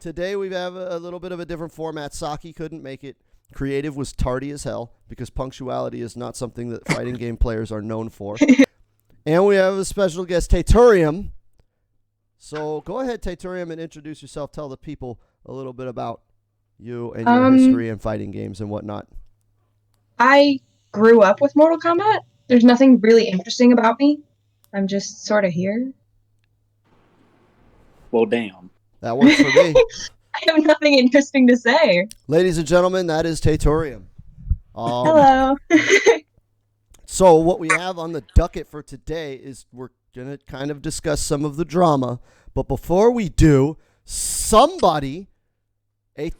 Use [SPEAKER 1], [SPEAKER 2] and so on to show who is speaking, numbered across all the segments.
[SPEAKER 1] today we have a little bit of a different format. Saki couldn't make it. Creative was tardy as hell because punctuality is not something that fighting game players are known for. And we have a special guest, Taturium. So go ahead, Taturium, and introduce yourself. Tell the people a little bit about you and your history in fighting games and whatnot.
[SPEAKER 2] I grew up with Mortal Kombat. There's nothing really interesting about me. I'm just sort of here.
[SPEAKER 3] Well, damn.
[SPEAKER 1] That works for me.
[SPEAKER 2] I have nothing interesting to say.
[SPEAKER 1] Ladies and gentlemen, that is Taturium.
[SPEAKER 2] Hello.
[SPEAKER 1] So what we have on the docket for today is we're going to kind of discuss some of the drama. But before we do, somebody, a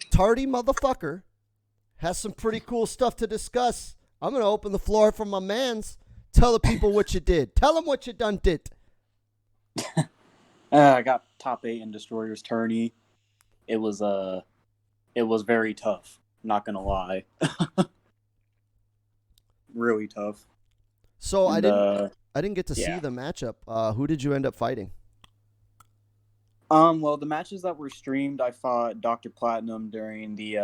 [SPEAKER 1] tardy motherfucker, has some pretty cool stuff to discuss. I'm going to open the floor for my mans. Tell the people what you did. Tell them what you done did.
[SPEAKER 3] I got top 8 in Destroyer's Tourney. It was very tough. Not gonna lie, really tough.
[SPEAKER 1] So and, I didn't get to see the matchup. Who did you end up fighting?
[SPEAKER 3] Well, the matches that were streamed, I fought Dr. Platinum during the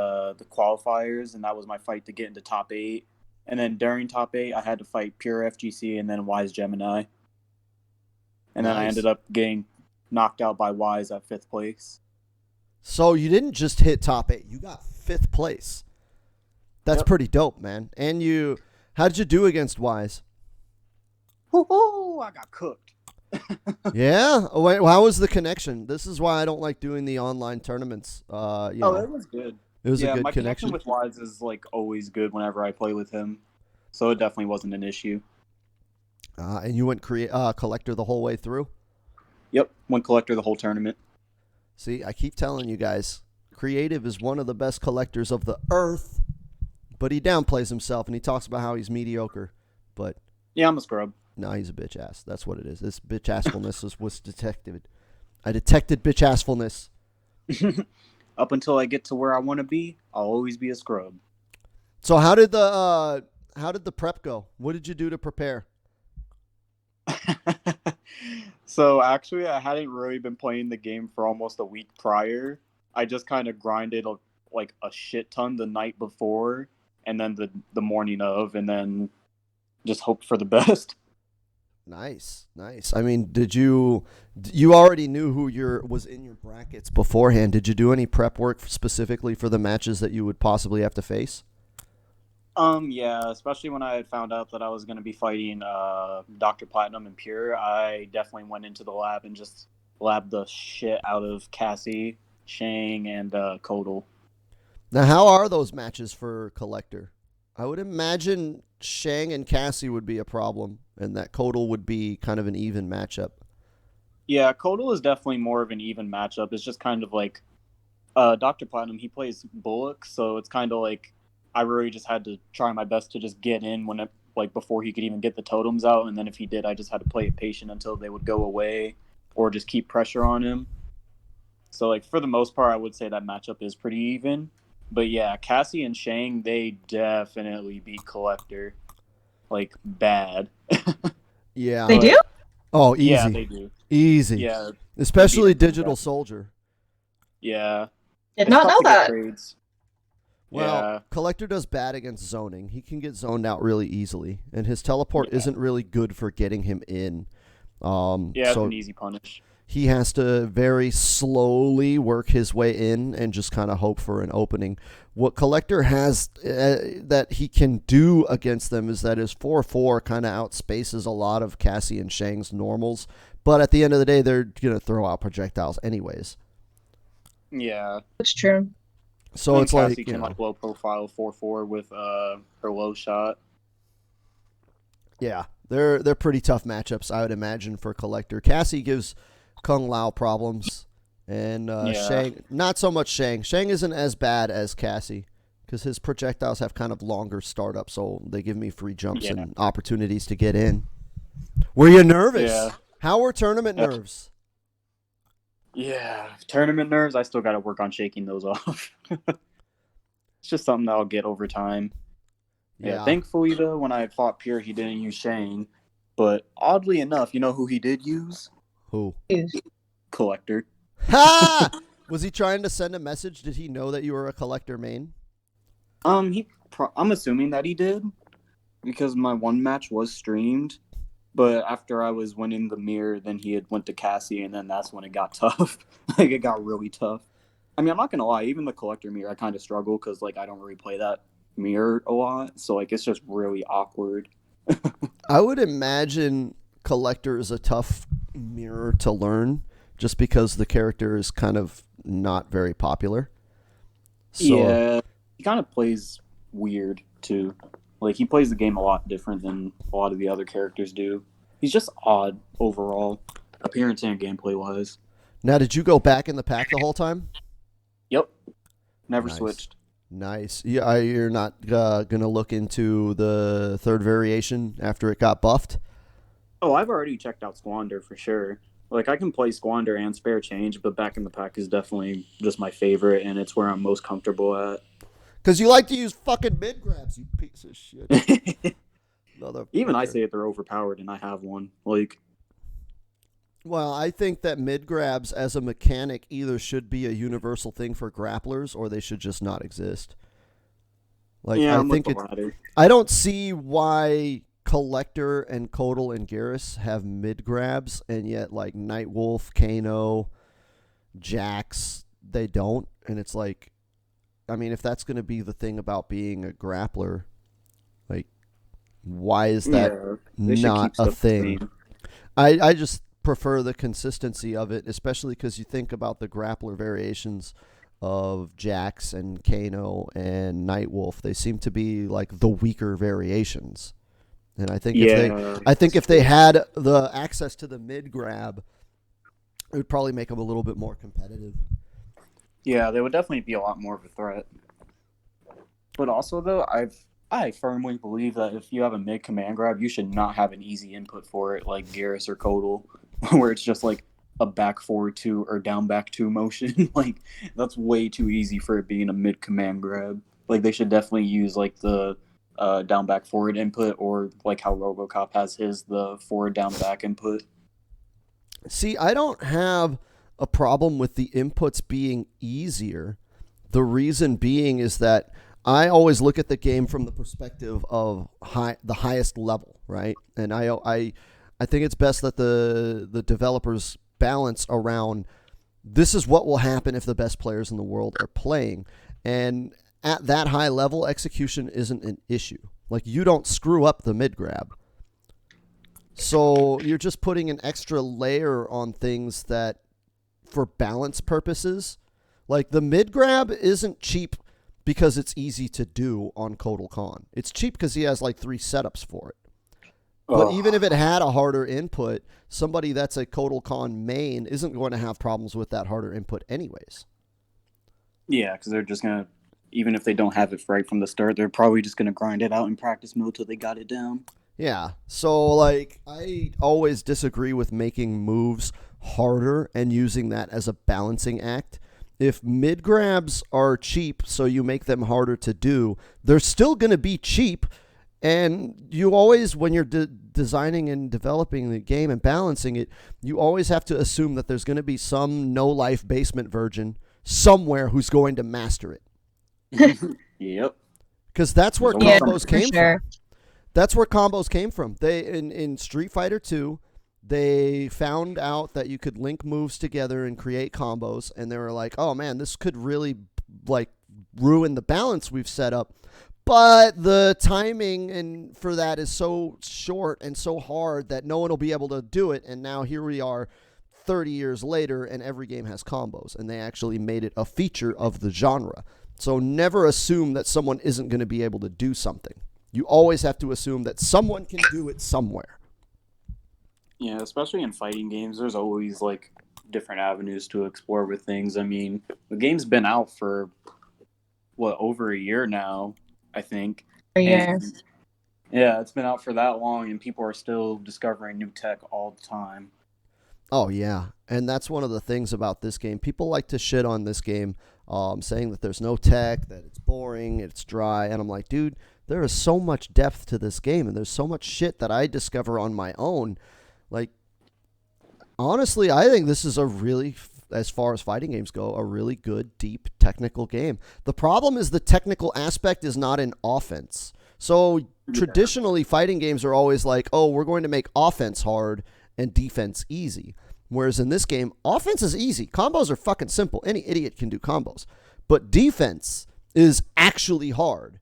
[SPEAKER 3] qualifiers, and that was my fight to get into top 8. And then during top 8, I had to fight Pure FGC and then Wise Gemini. And then I ended up getting knocked out by Wise at 5th place.
[SPEAKER 1] So you didn't just hit top 8; you got 5th place. That's pretty dope, man. And how did you do against Wise?
[SPEAKER 3] I got cooked.
[SPEAKER 1] Yeah. Oh, wait, how was the connection? This is why I don't like doing the online tournaments.
[SPEAKER 3] It was good.
[SPEAKER 1] It was a good
[SPEAKER 3] my
[SPEAKER 1] connection.
[SPEAKER 3] connection with Wise is like always good whenever I play with him, so it definitely wasn't an issue.
[SPEAKER 1] And you went collector the whole way through?
[SPEAKER 3] Yep, went collector the whole tournament.
[SPEAKER 1] See, I keep telling you guys, Creative is one of the best collectors of the earth, but he downplays himself and he talks about how he's mediocre. But
[SPEAKER 3] yeah, I'm a scrub.
[SPEAKER 1] No, he's a bitch ass. That's what it is. This bitch assfulness was detected. I detected bitch assfulness.
[SPEAKER 3] Up until I get to where I want to be, I'll always be a scrub.
[SPEAKER 1] So how did the prep go? What did you do to prepare?
[SPEAKER 3] So actually, I hadn't really been playing the game for almost a week prior. I just kind of grinded like a shit ton the night before, and then the morning of, and then just hoped for the best.
[SPEAKER 1] Nice. I mean, did you already knew who was in your brackets beforehand? Did you do any prep work specifically for the matches that you would possibly have to face?
[SPEAKER 3] Yeah, especially when I had found out that I was going to be fighting Dr. Platinum and Pure, I definitely went into the lab and just labbed the shit out of Cassie, Shang, and Kodal.
[SPEAKER 1] Now, how are those matches for Collector? I would imagine Shang and Cassie would be a problem, and that Kodal would be kind of an even matchup.
[SPEAKER 3] Yeah, Kodal is definitely more of an even matchup. It's just kind of like Dr. Platinum, he plays Bullock, so it's kind of like I really just had to try my best to just get in before he could even get the totems out, and then if he did, I just had to play it patient until they would go away or just keep pressure on him. So like for the most part, I would say that matchup is pretty even. But yeah, Cassie and Shang, they definitely beat Collector. Like, bad.
[SPEAKER 1] Yeah.
[SPEAKER 2] They do?
[SPEAKER 1] Oh, easy.
[SPEAKER 3] Yeah, they do.
[SPEAKER 1] Easy.
[SPEAKER 3] Yeah.
[SPEAKER 1] Especially Digital Soldier.
[SPEAKER 3] Yeah.
[SPEAKER 2] Did not know that.
[SPEAKER 1] Well, Collector does bad against zoning. He can get zoned out really easily, and his teleport isn't really good for getting him in.
[SPEAKER 3] It's an easy punish.
[SPEAKER 1] He has to very slowly work his way in and just kind of hope for an opening. What Collector has that he can do against them is that his 4-4 kind of outspaces a lot of Cassie and Shang's normals, but at the end of the day, they're going to throw out projectiles anyways.
[SPEAKER 3] Yeah.
[SPEAKER 2] That's true.
[SPEAKER 1] So it's
[SPEAKER 3] Cassie
[SPEAKER 1] like,
[SPEAKER 3] can low profile 4-4 with her low shot.
[SPEAKER 1] Yeah, they're pretty tough matchups, I would imagine, for Collector. Cassie gives Kung Lao problems, and Shang, not so much Shang. Shang isn't as bad as Cassie because his projectiles have kind of longer startup, so they give me free jumps and opportunities to get in. Were you nervous?
[SPEAKER 3] Yeah.
[SPEAKER 1] How were tournament nerves?
[SPEAKER 3] Yeah, tournament nerves, I still got to work on shaking those off. It's just something that I'll get over time. Yeah, thankfully, though, when I fought Pure, he didn't use Shang. But oddly enough, you know who he did use?
[SPEAKER 1] Who?
[SPEAKER 3] Collector.
[SPEAKER 1] Ha! Was he trying to send a message? Did he know that you were a collector main?
[SPEAKER 3] I'm assuming that he did because my one match was streamed, but after I was winning the mirror, then he had went to Cassie, and then that's when it got tough. Like it got really tough. I mean, I'm not gonna lie, even the collector mirror, I kind of struggle because like I don't really play that mirror a lot, so like it's just really awkward.
[SPEAKER 1] I would imagine collector is a tough mirror to learn just because the character is kind of not very popular. So,
[SPEAKER 3] Yeah, he kind of plays weird too. Like he plays the game a lot different than a lot of the other characters do. He's just odd overall, appearance and gameplay wise.
[SPEAKER 1] now did you go back in the pack the whole time?
[SPEAKER 3] Yep, never
[SPEAKER 1] Nice.
[SPEAKER 3] switched.
[SPEAKER 1] Nice. Yeah, you're not gonna look into the third variation after it got buffed.
[SPEAKER 3] Oh, I've already checked out Squander for sure. Like I can play Squander and Spare Change, but Back in the Pack is definitely just my favorite, and it's where I'm most comfortable at.
[SPEAKER 1] Because you like to use fucking mid grabs, you piece of shit.
[SPEAKER 3] Even I
[SPEAKER 1] Motherfucker.
[SPEAKER 3] say it, they're overpowered, and I have one. Like,
[SPEAKER 1] Well, I think that mid grabs as a mechanic either should be a universal thing for grapplers or they should just not exist. Like
[SPEAKER 3] yeah,
[SPEAKER 1] I
[SPEAKER 3] I'm with
[SPEAKER 1] think
[SPEAKER 3] the
[SPEAKER 1] it
[SPEAKER 3] latter.
[SPEAKER 1] I don't see why Collector and Kodal and Garrus have mid grabs and yet like Nightwolf, Kano, Jax, they don't. And it's like I mean, if that's going to be the thing about being a grappler, like why is that
[SPEAKER 3] Yeah, they should
[SPEAKER 1] not
[SPEAKER 3] keep
[SPEAKER 1] a
[SPEAKER 3] stuff the
[SPEAKER 1] thing?
[SPEAKER 3] same.
[SPEAKER 1] I just prefer the consistency of it, especially because you think about the grappler variations of Jax and Kano and Nightwolf. They seem to be like the weaker variations. And I think if they had the access to the mid grab, it would probably make them a little bit more competitive.
[SPEAKER 3] Yeah, they would definitely be a lot more of a threat. But also, though, I firmly believe that if you have a mid command grab, you should not have an easy input for it, like Garrus or Kodal, where it's just like a back forward two or down back two motion. Like that's way too easy for it being a mid command grab. Like they should definitely use like the down back forward input, or like how RoboCop has the forward down back input.
[SPEAKER 1] See, I don't have a problem with the inputs being easier. The reason being is that I always look at the game from the perspective of the highest level, right? And I think it's best that the developers balance around this is what will happen if the best players in the world are playing. And at that high level, execution isn't an issue. Like you don't screw up the mid grab. So you're just putting an extra layer on things that for balance purposes, like the mid grab isn't cheap because it's easy to do on Kotal Khan. It's cheap because he has like 3 setups for it. But even if it had a harder input, somebody that's a Kotal Khan main isn't going to have problems with that harder input anyways.
[SPEAKER 3] Yeah, because they're just gonna, even if they don't have it right from the start, they're probably just gonna grind it out in practice mode till they got it down.
[SPEAKER 1] Yeah. So like I always disagree with making moves harder and using that as a balancing act. If mid grabs are cheap, so you make them harder to do, they're still going to be cheap. And you always, when you're designing and developing the game and balancing it, you always have to assume that there's going to be some no-life basement virgin somewhere who's going to master it.
[SPEAKER 3] Yep.
[SPEAKER 1] Because that's where
[SPEAKER 3] Yeah,
[SPEAKER 1] combos
[SPEAKER 2] for
[SPEAKER 1] came
[SPEAKER 2] sure.
[SPEAKER 1] from. That's where combos came from. They in Street Fighter 2, they found out that you could link moves together and create combos, and they were like, "Oh man, this could really like ruin the balance we've set up." But the timing and for that is so short and so hard that no one will be able to do it. And now here we are 30 years later and every game has combos, and they actually made it a feature of the genre. So never assume that someone isn't going to be able to do something. You always have to assume that someone can do it somewhere.
[SPEAKER 3] Yeah, especially in fighting games, there's always like different avenues to explore with things. I mean, the game's been out for over a year now, I think.
[SPEAKER 2] Yeah.
[SPEAKER 3] And, yeah, it's been out for that long, and people are still discovering new tech all the time.
[SPEAKER 1] Oh, yeah. And that's one of the things about this game. People like to shit on this game, saying that there's no tech, that it's boring, it's dry. And I'm like, dude, there is so much depth to this game, and there's so much shit that I discover on my own. Like, honestly, I think this is a really as far as fighting games go, a really good, deep, technical game. The problem is the technical aspect is not in offense. So traditionally, fighting games are always like, oh, we're going to make offense hard and defense easy. Whereas in this game, offense is easy. Combos are fucking simple. Any idiot can do combos. But defense is actually hard.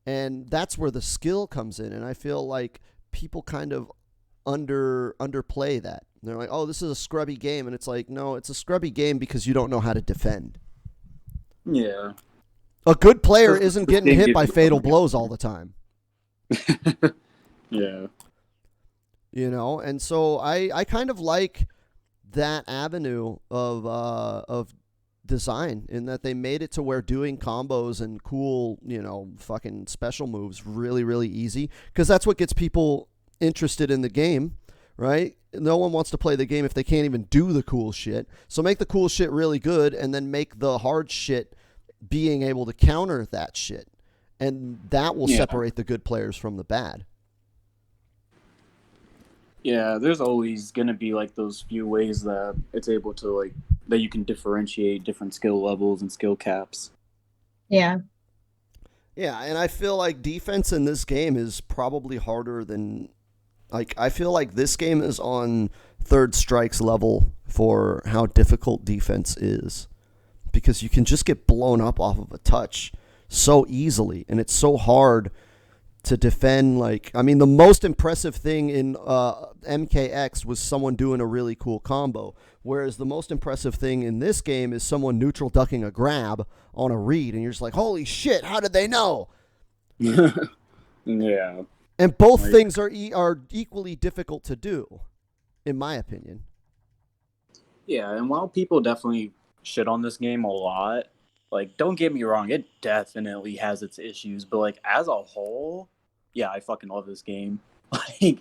[SPEAKER 1] And that's where the skill comes in. And I feel like people kind of underplay that. They're like, oh, this is a scrubby game. And it's like, no, it's a scrubby game because you don't know how to defend.
[SPEAKER 3] Yeah.
[SPEAKER 1] A good player isn't getting hit by fatal blows all the time.
[SPEAKER 3] Yeah.
[SPEAKER 1] You know, and so I kind of like that avenue of design in that they made it to where doing combos and cool, you know, fucking special moves really, really easy, because that's what gets people interested in the game, right? No one wants to play the game if they can't even do the cool shit. So make the cool shit really good and then make the hard shit being able to counter that shit. And that will separate the good players from the bad.
[SPEAKER 3] Yeah, there's always going to be like those few ways that it's able to like that you can differentiate different skill levels and skill caps.
[SPEAKER 2] Yeah.
[SPEAKER 1] Yeah, and I feel like defense in this game is probably harder than like I feel like this game is on Third Strike's level for how difficult defense is, because you can just get blown up off of a touch so easily, and it's so hard to defend. Like, I mean, the most impressive thing in MKX was someone doing a really cool combo, whereas the most impressive thing in this game is someone neutral ducking a grab on a read, and you're just like, holy shit, how did they know?
[SPEAKER 3] Yeah.
[SPEAKER 1] And both things are equally difficult to do, in my opinion.
[SPEAKER 3] Yeah, and while people definitely shit on this game a lot, like, don't get me wrong, it definitely has its issues, but like as a whole, yeah, I fucking love this game. Like,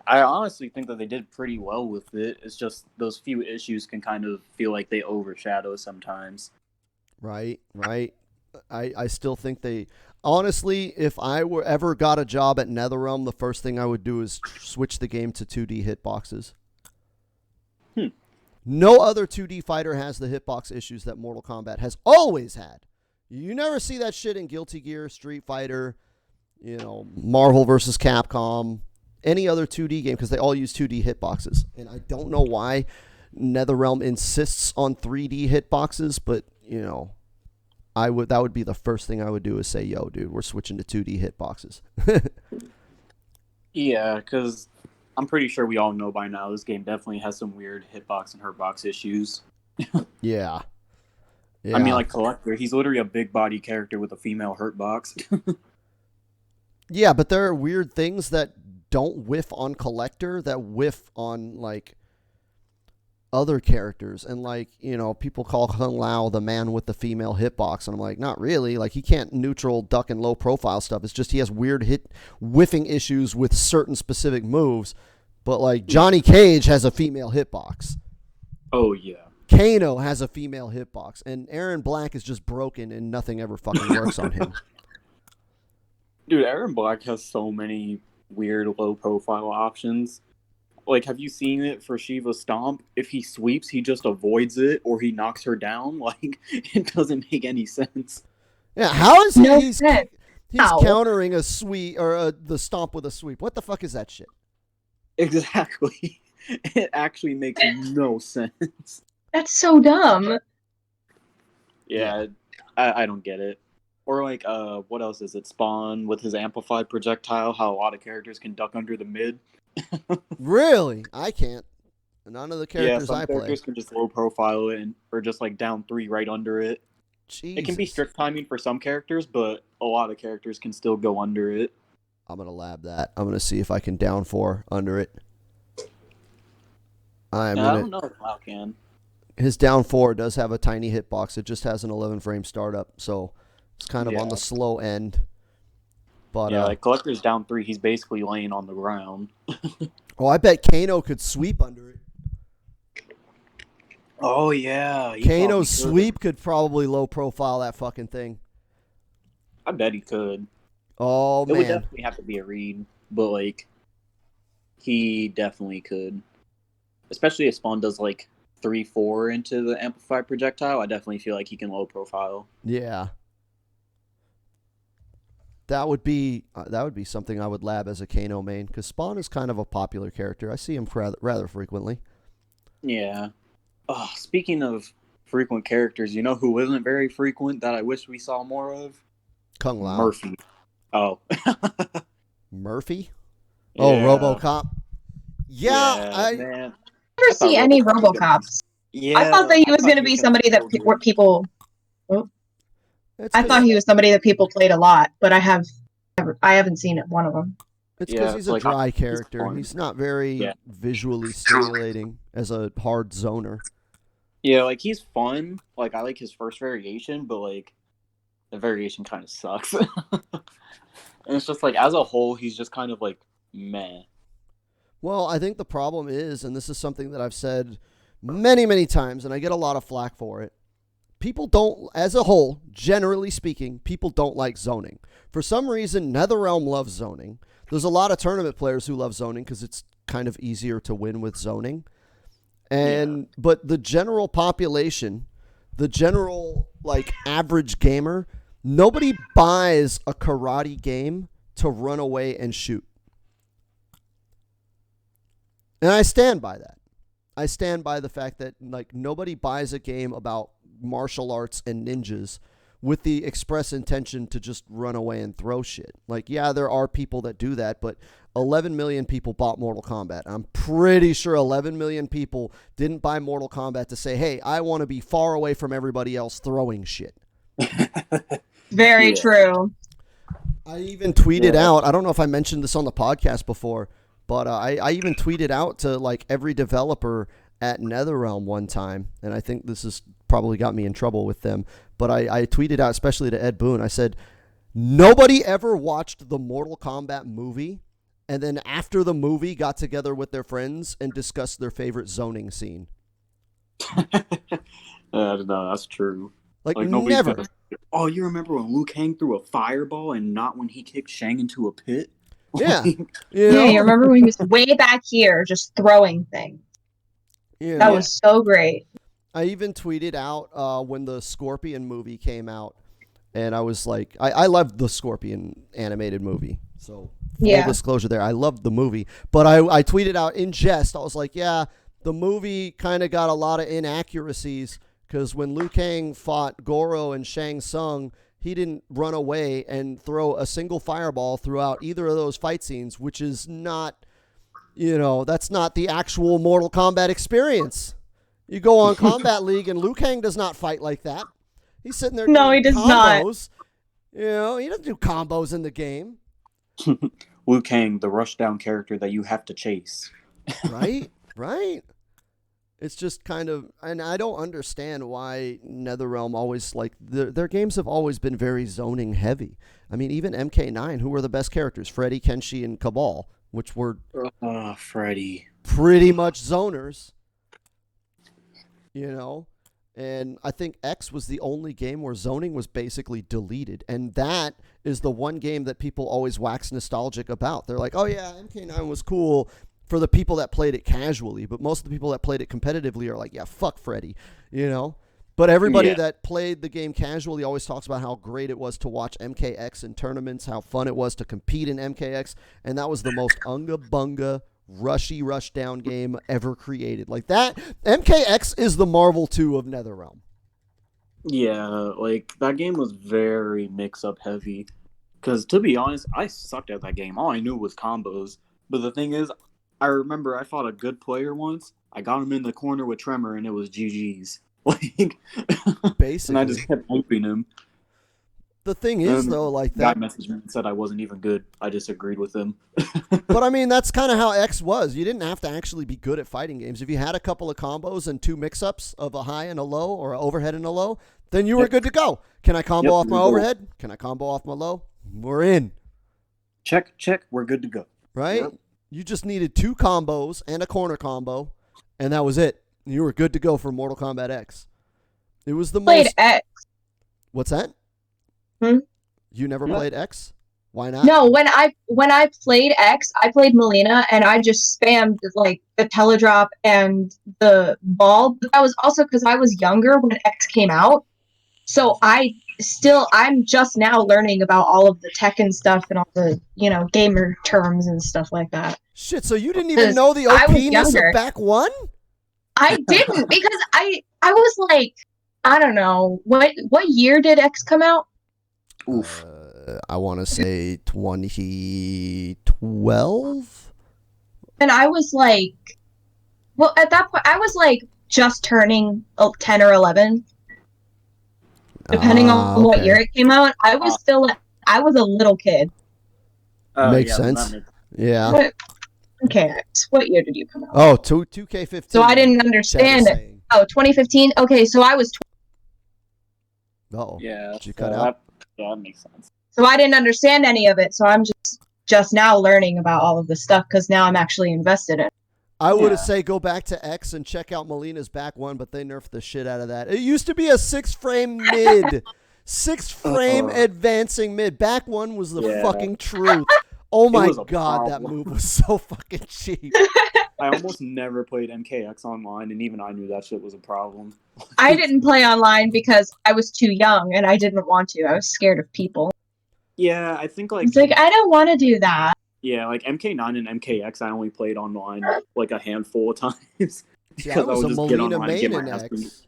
[SPEAKER 3] I honestly think that they did pretty well with it. It's just those few issues can kind of feel like they overshadow sometimes.
[SPEAKER 1] Right. I still think they... Honestly, if I were ever got a job at NetherRealm, the first thing I would do is switch the game to 2D hitboxes. No other 2D fighter has the hitbox issues that Mortal Kombat has always had. You never see that shit in Guilty Gear, Street Fighter, you know, Marvel vs. Capcom, any other 2D game, because they all use 2D hitboxes. And I don't know why NetherRealm insists on 3D hitboxes, but, you know, that would be the first thing I would do is say, yo, dude, we're switching to 2D hitboxes.
[SPEAKER 3] Yeah, because I'm pretty sure we all know by now this game definitely has some weird hitbox and hurtbox issues.
[SPEAKER 1] Yeah.
[SPEAKER 3] I mean, like Collector, he's literally a big body character with a female hurtbox.
[SPEAKER 1] Yeah, but there are weird things that don't whiff on Collector that whiff on, like, other characters. And, like, you know, people call Kung Lao the man with the female hitbox, and I'm like, not really. Like, he can't neutral duck and low profile stuff. It's just he has weird whiffing issues with certain specific moves. But, like, Johnny Cage has a female hitbox.
[SPEAKER 3] Oh, yeah.
[SPEAKER 1] Kano has a female hitbox. And Aaron Black is just broken and nothing ever fucking works on him.
[SPEAKER 3] Dude, Aaron Black has so many weird low profile options. Like, have you seen it for Shiva Stomp? If he sweeps, he just avoids it, or he knocks her down. Like, it doesn't make any sense.
[SPEAKER 1] Yeah, how is he?
[SPEAKER 2] No
[SPEAKER 1] He's
[SPEAKER 2] sense.
[SPEAKER 1] countering a sweep or the stomp with a sweep. What the fuck is that shit?
[SPEAKER 3] Exactly. It actually makes no sense.
[SPEAKER 2] That's so dumb.
[SPEAKER 3] Yeah, I don't get it. Or like, what else is it? Spawn with his amplified projectile. How a lot of characters can duck under the mid.
[SPEAKER 1] Really? I can't. None of the characters
[SPEAKER 3] some
[SPEAKER 1] I play.
[SPEAKER 3] characters can just low profile it or just like down 3 right under it.
[SPEAKER 1] Jesus.
[SPEAKER 3] It can be strict timing for some characters, but a lot of characters can still go under it.
[SPEAKER 1] I'm gonna lab that. I'm gonna see if I can down 4 under it.
[SPEAKER 3] I don't know if Cloud can.
[SPEAKER 1] His down 4 does have a tiny hitbox. It just has an 11 frame startup, so it's kind of on the slow end. But
[SPEAKER 3] yeah, like Collector's down 3, he's basically laying on the ground.
[SPEAKER 1] Oh, I bet Kano could sweep under it.
[SPEAKER 3] Oh yeah,
[SPEAKER 1] Kano's sweep could probably low profile that fucking thing.
[SPEAKER 3] I bet he could.
[SPEAKER 1] Oh man,
[SPEAKER 3] it would definitely have to be a read, but like he definitely could. Especially if Spawn does like 3-4 into the amplified projectile, I definitely feel like he can low profile.
[SPEAKER 1] Yeah. That would be something I would lab as a Kano main, because Spawn is kind of a popular character. I see him rather frequently.
[SPEAKER 3] Yeah. Oh, speaking of frequent characters, you know who isn't very frequent that I wish we saw more of?
[SPEAKER 1] Kung Lao.
[SPEAKER 3] Murphy. Oh.
[SPEAKER 1] Murphy?
[SPEAKER 3] Yeah.
[SPEAKER 1] Oh, RoboCop. Yeah,
[SPEAKER 3] man.
[SPEAKER 2] Never see any RoboCops.
[SPEAKER 3] Yeah.
[SPEAKER 2] I thought that he was going to be somebody that people. I thought he was somebody that people played a lot, but I haven't seen one of them.
[SPEAKER 1] It's because he's a dry character.
[SPEAKER 3] He's
[SPEAKER 1] not very visually stimulating as a hard zoner.
[SPEAKER 3] Yeah, like he's fun. Like I like his first variation, but like the variation kind of sucks. And it's just like as a whole, he's just kind of like meh.
[SPEAKER 1] Well, I think the problem is, and this is something that I've said many, many times, and I get a lot of flack for it. People don't, as a whole, generally speaking, people don't like zoning. For some reason, NetherRealm loves zoning. There's a lot of tournament players who love zoning because it's kind of easier to win with zoning. But the general population, the general like average gamer, nobody buys a karate game to run away and shoot. And I stand by that. I stand by the fact that like nobody buys a game about martial arts and ninjas with the express intention to just run away and throw shit. Like, yeah, there are people that do that, but 11 million people bought Mortal Kombat. I'm pretty sure 11 million people didn't buy Mortal Kombat to say, hey, I want to be far away from everybody else throwing shit.
[SPEAKER 2] Very true.
[SPEAKER 1] I even tweeted out, I don't know if I mentioned this on the podcast before, but I even tweeted out to like every developer at NetherRealm one time, and I think this has probably got me in trouble with them, but I tweeted out, especially to Ed Boon, I said, nobody ever watched the Mortal Kombat movie and then after the movie got together with their friends and discussed their favorite zoning scene.
[SPEAKER 3] No, that's true.
[SPEAKER 1] Like never.
[SPEAKER 3] Said, oh, you remember when Liu Kang threw a fireball and not when he kicked Shang into a pit?
[SPEAKER 1] Yeah.
[SPEAKER 2] You remember when he was way back here just throwing things? Yeah. That was so great.
[SPEAKER 1] I even tweeted out when the Scorpion movie came out, and I was like, I loved the Scorpion animated movie. So full disclosure there, I loved the movie. But I tweeted out in jest, I was like, yeah, the movie kind of got a lot of inaccuracies because when Liu Kang fought Goro and Shang Tsung, he didn't run away and throw a single fireball throughout either of those fight scenes, which is not, that's not the actual Mortal Kombat experience. You go on Combat League and Liu Kang does not fight like that. He's sitting there doing
[SPEAKER 2] he does
[SPEAKER 1] combos. Not. He doesn't do combos in the game.
[SPEAKER 3] Liu Kang, the rushdown character that you have to chase.
[SPEAKER 1] Right? It's just kind of, and I don't understand why NetherRealm always, like, their games have always been very zoning heavy. I mean, even MK9, who were the best characters? Freddy, Kenshi, and Cabal, which were
[SPEAKER 3] Freddy.
[SPEAKER 1] Pretty much zoners. And I think X was the only game where zoning was basically deleted. And that is the one game that people always wax nostalgic about. They're like, oh yeah, MK9 was cool for the people that played it casually. But most of the people that played it competitively are like, yeah, fuck Freddy, But everybody that played the game casually always talks about how great it was to watch MKX in tournaments, how fun it was to compete in MKX. And that was the most unga bunga rush down game ever created. Like that, MKX is the Marvel 2 of NetherRealm.
[SPEAKER 3] Yeah, like that game was very mix-up heavy. Because to be honest, I sucked at that game. All I knew was combos. But the thing is, I remember I fought a good player once. I got him in the corner with Tremor, and it was GG's. Like,
[SPEAKER 1] basically,
[SPEAKER 3] and I just kept looping him.
[SPEAKER 1] The thing is, though, like that
[SPEAKER 3] guy messaged me and said I wasn't even good. I disagreed with him.
[SPEAKER 1] But I mean, that's kind of how X was. You didn't have to actually be good at fighting games. If you had a couple of combos and 2 mix-ups of a high and a low, or an overhead and a low, then you were good to go. Can I combo off my overhead? Can I combo off my low? We're in.
[SPEAKER 3] Check. We're good to go.
[SPEAKER 1] Right? Yep. You just needed 2 combos and a corner combo, and that was it. You were good to go for Mortal Kombat X. It was the
[SPEAKER 2] most... X.
[SPEAKER 1] What's that? You never played X? Why not?
[SPEAKER 2] No, when I played X, I played Melina, and I just spammed like the teledrop and the ball. But that was also because I was younger when X came out, so I'm just now learning about all of the tech and stuff and all the gamer terms and stuff like that.
[SPEAKER 1] Shit, so you didn't even
[SPEAKER 2] 'Cause
[SPEAKER 1] know the
[SPEAKER 2] I was
[SPEAKER 1] OP-ness of
[SPEAKER 2] younger.
[SPEAKER 1] back one?
[SPEAKER 2] I didn't because I was like, I don't know, what year did X come out?
[SPEAKER 3] Oof.
[SPEAKER 1] I want to say 2012.
[SPEAKER 2] And I was like, well, at that point, I was like just turning 10 or 11, depending on what
[SPEAKER 1] Okay.
[SPEAKER 2] year it came out. I was a little kid.
[SPEAKER 1] Makes
[SPEAKER 3] Yeah, then
[SPEAKER 1] sense.
[SPEAKER 3] that makes-
[SPEAKER 1] Yeah.
[SPEAKER 2] Okay, X, what year did you come out?
[SPEAKER 1] Oh, 2K15.
[SPEAKER 2] So I didn't understand it. Oh, 2015? Okay, so I was
[SPEAKER 1] Oh.
[SPEAKER 3] Yeah,
[SPEAKER 1] Did you
[SPEAKER 3] so
[SPEAKER 1] cut out?
[SPEAKER 3] that makes sense.
[SPEAKER 2] so I didn't understand any of it. So I'm just now learning about all of this stuff because now I'm actually invested in it.
[SPEAKER 1] I would have
[SPEAKER 3] Yeah.
[SPEAKER 1] say go back to X and check out Melina's back one, but they nerfed the shit out of that. It used to be a 6-frame mid. 6-frame advancing mid. Back one was the fucking truth. Oh my
[SPEAKER 3] was a
[SPEAKER 1] god, that
[SPEAKER 3] problem.
[SPEAKER 1] move was so fucking cheap.
[SPEAKER 3] I almost never played MKX online, and even I knew that shit was a problem.
[SPEAKER 2] I didn't play online because I was too young and I didn't want to. I was scared of people.
[SPEAKER 3] Yeah, I think like
[SPEAKER 2] It's like, I don't want to do that.
[SPEAKER 3] yeah, like MK9 and MKX, I only played online like a handful of times
[SPEAKER 1] See, I
[SPEAKER 3] because I
[SPEAKER 1] was
[SPEAKER 3] would
[SPEAKER 1] a
[SPEAKER 3] just get
[SPEAKER 1] Melina
[SPEAKER 3] online and
[SPEAKER 1] main
[SPEAKER 3] get
[SPEAKER 1] in
[SPEAKER 3] my ass beat.
[SPEAKER 1] X.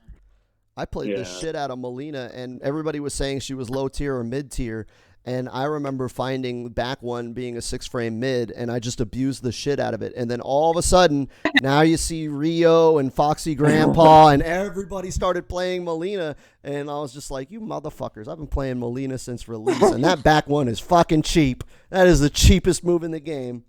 [SPEAKER 1] I played the
[SPEAKER 3] Yeah.
[SPEAKER 1] shit out of Melina, and everybody was saying she was low tier or mid tier. And I remember finding back one being a 6-frame mid, and I just abused the shit out of it. And then all of a sudden, now you see Rio and Foxy Grandpa, and everybody started playing Melina. And I was just like, you motherfuckers, I've been playing Melina since release. And that back one is fucking cheap. That is the cheapest move in the game.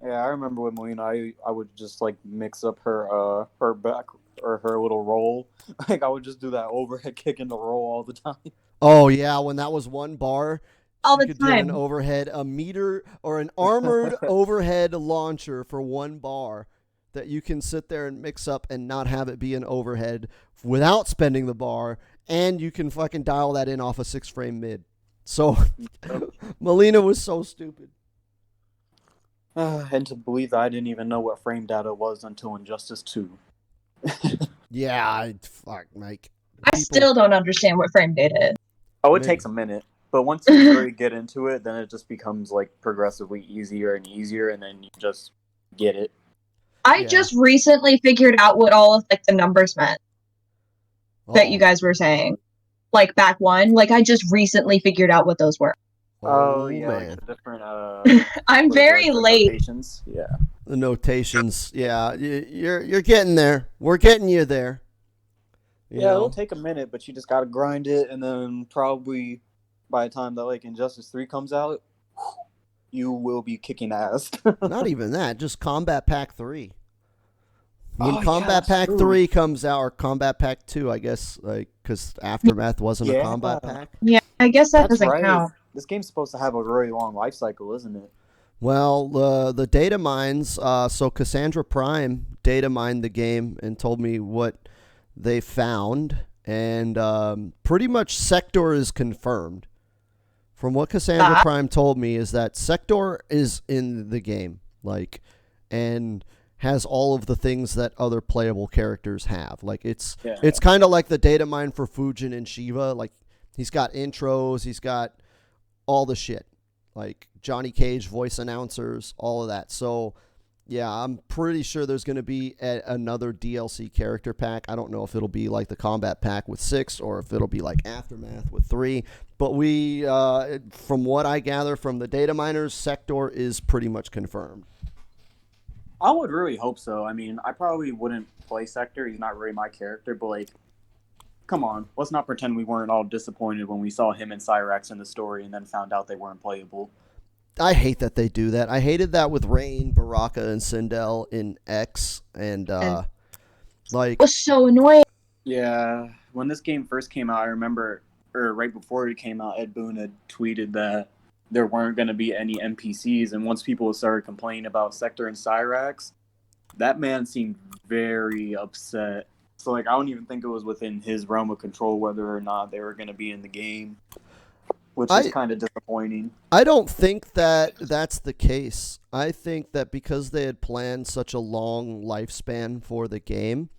[SPEAKER 3] Yeah, I remember with Melina, I would just like mix up her back or her little roll. Like I would just do that overhead kick and the roll all the time.
[SPEAKER 1] Oh, yeah, when that was one bar,
[SPEAKER 2] All
[SPEAKER 1] she
[SPEAKER 2] the
[SPEAKER 1] could do an
[SPEAKER 2] time.
[SPEAKER 1] overhead, a meter, or an armored overhead launcher for one bar that you can sit there and mix up and not have it be an overhead without spending the bar, and you can fucking dial that in off a 6-frame mid. So, Melina was so stupid.
[SPEAKER 3] And to believe that I didn't even know what frame data was until Injustice 2.
[SPEAKER 1] Yeah, fuck, Mike.
[SPEAKER 2] I still don't understand what frame data is.
[SPEAKER 3] Oh, it takes a minute. But once you really get into it, then it just becomes like progressively easier and easier, and then you just get it.
[SPEAKER 2] I just recently figured out what all of like the numbers meant that you guys were saying. Like back one, like I just recently figured out what those were.
[SPEAKER 3] Oh yeah,
[SPEAKER 1] man.
[SPEAKER 3] like the different
[SPEAKER 2] I'm very
[SPEAKER 3] the
[SPEAKER 2] late.
[SPEAKER 3] notations. Yeah.
[SPEAKER 1] The notations, yeah. You're getting there. We're getting you there. You know?
[SPEAKER 3] It'll take a minute, but you just gotta grind it, and then probably by the time that like Injustice 3 comes out, you will be kicking ass.
[SPEAKER 1] Not even that, just Combat Pack 3. When
[SPEAKER 3] Oh,
[SPEAKER 1] Combat
[SPEAKER 3] yeah,
[SPEAKER 1] Pack
[SPEAKER 3] true.
[SPEAKER 1] 3 comes out, or Combat Pack 2, I guess, like, because Aftermath wasn't a
[SPEAKER 3] Yeah.
[SPEAKER 1] Combat Pack.
[SPEAKER 2] Yeah, I guess that
[SPEAKER 3] That's
[SPEAKER 2] doesn't
[SPEAKER 3] right.
[SPEAKER 2] count.
[SPEAKER 3] This game's supposed to have a really long life cycle, isn't it?
[SPEAKER 1] Well, the data mines, so Cassandra Prime data mined the game and told me what they found, and pretty much Sector is confirmed. From what Cassandra Prime told me is that Sector is in the game, like, and has all of the things that other playable characters have. Like it's kind of like the data mine for Fujin and Shiva. Like he's got intros, he's got all the shit, like Johnny Cage voice announcers, all of that. So yeah, I'm pretty sure there's going to be another DLC character pack. I don't know if it'll be like the Combat Pack with 6 or if it'll be like Aftermath with 3. But we, from what I gather from the data miners, Sector is pretty much confirmed.
[SPEAKER 3] I would really hope so. I mean, I probably wouldn't play Sector. He's not really my character, but like, come on. Let's not pretend we weren't all disappointed when we saw him and Cyrax in the story and then found out they weren't playable.
[SPEAKER 1] I hate that they do that. I hated that with Rain, Baraka, and Sindel in X, and like...
[SPEAKER 2] It was so annoying.
[SPEAKER 3] Yeah, when this game first came out, I remember, or right before it came out, Ed Boon had tweeted that there weren't going to be any NPCs, and once people started complaining about Sector and Cyrax, that man seemed very upset. So, like, I don't even think it was within his realm of control whether or not they were going to be in the game. which is kind of disappointing.
[SPEAKER 1] I don't think that that's the case. I think that because they had planned such a long lifespan for the game,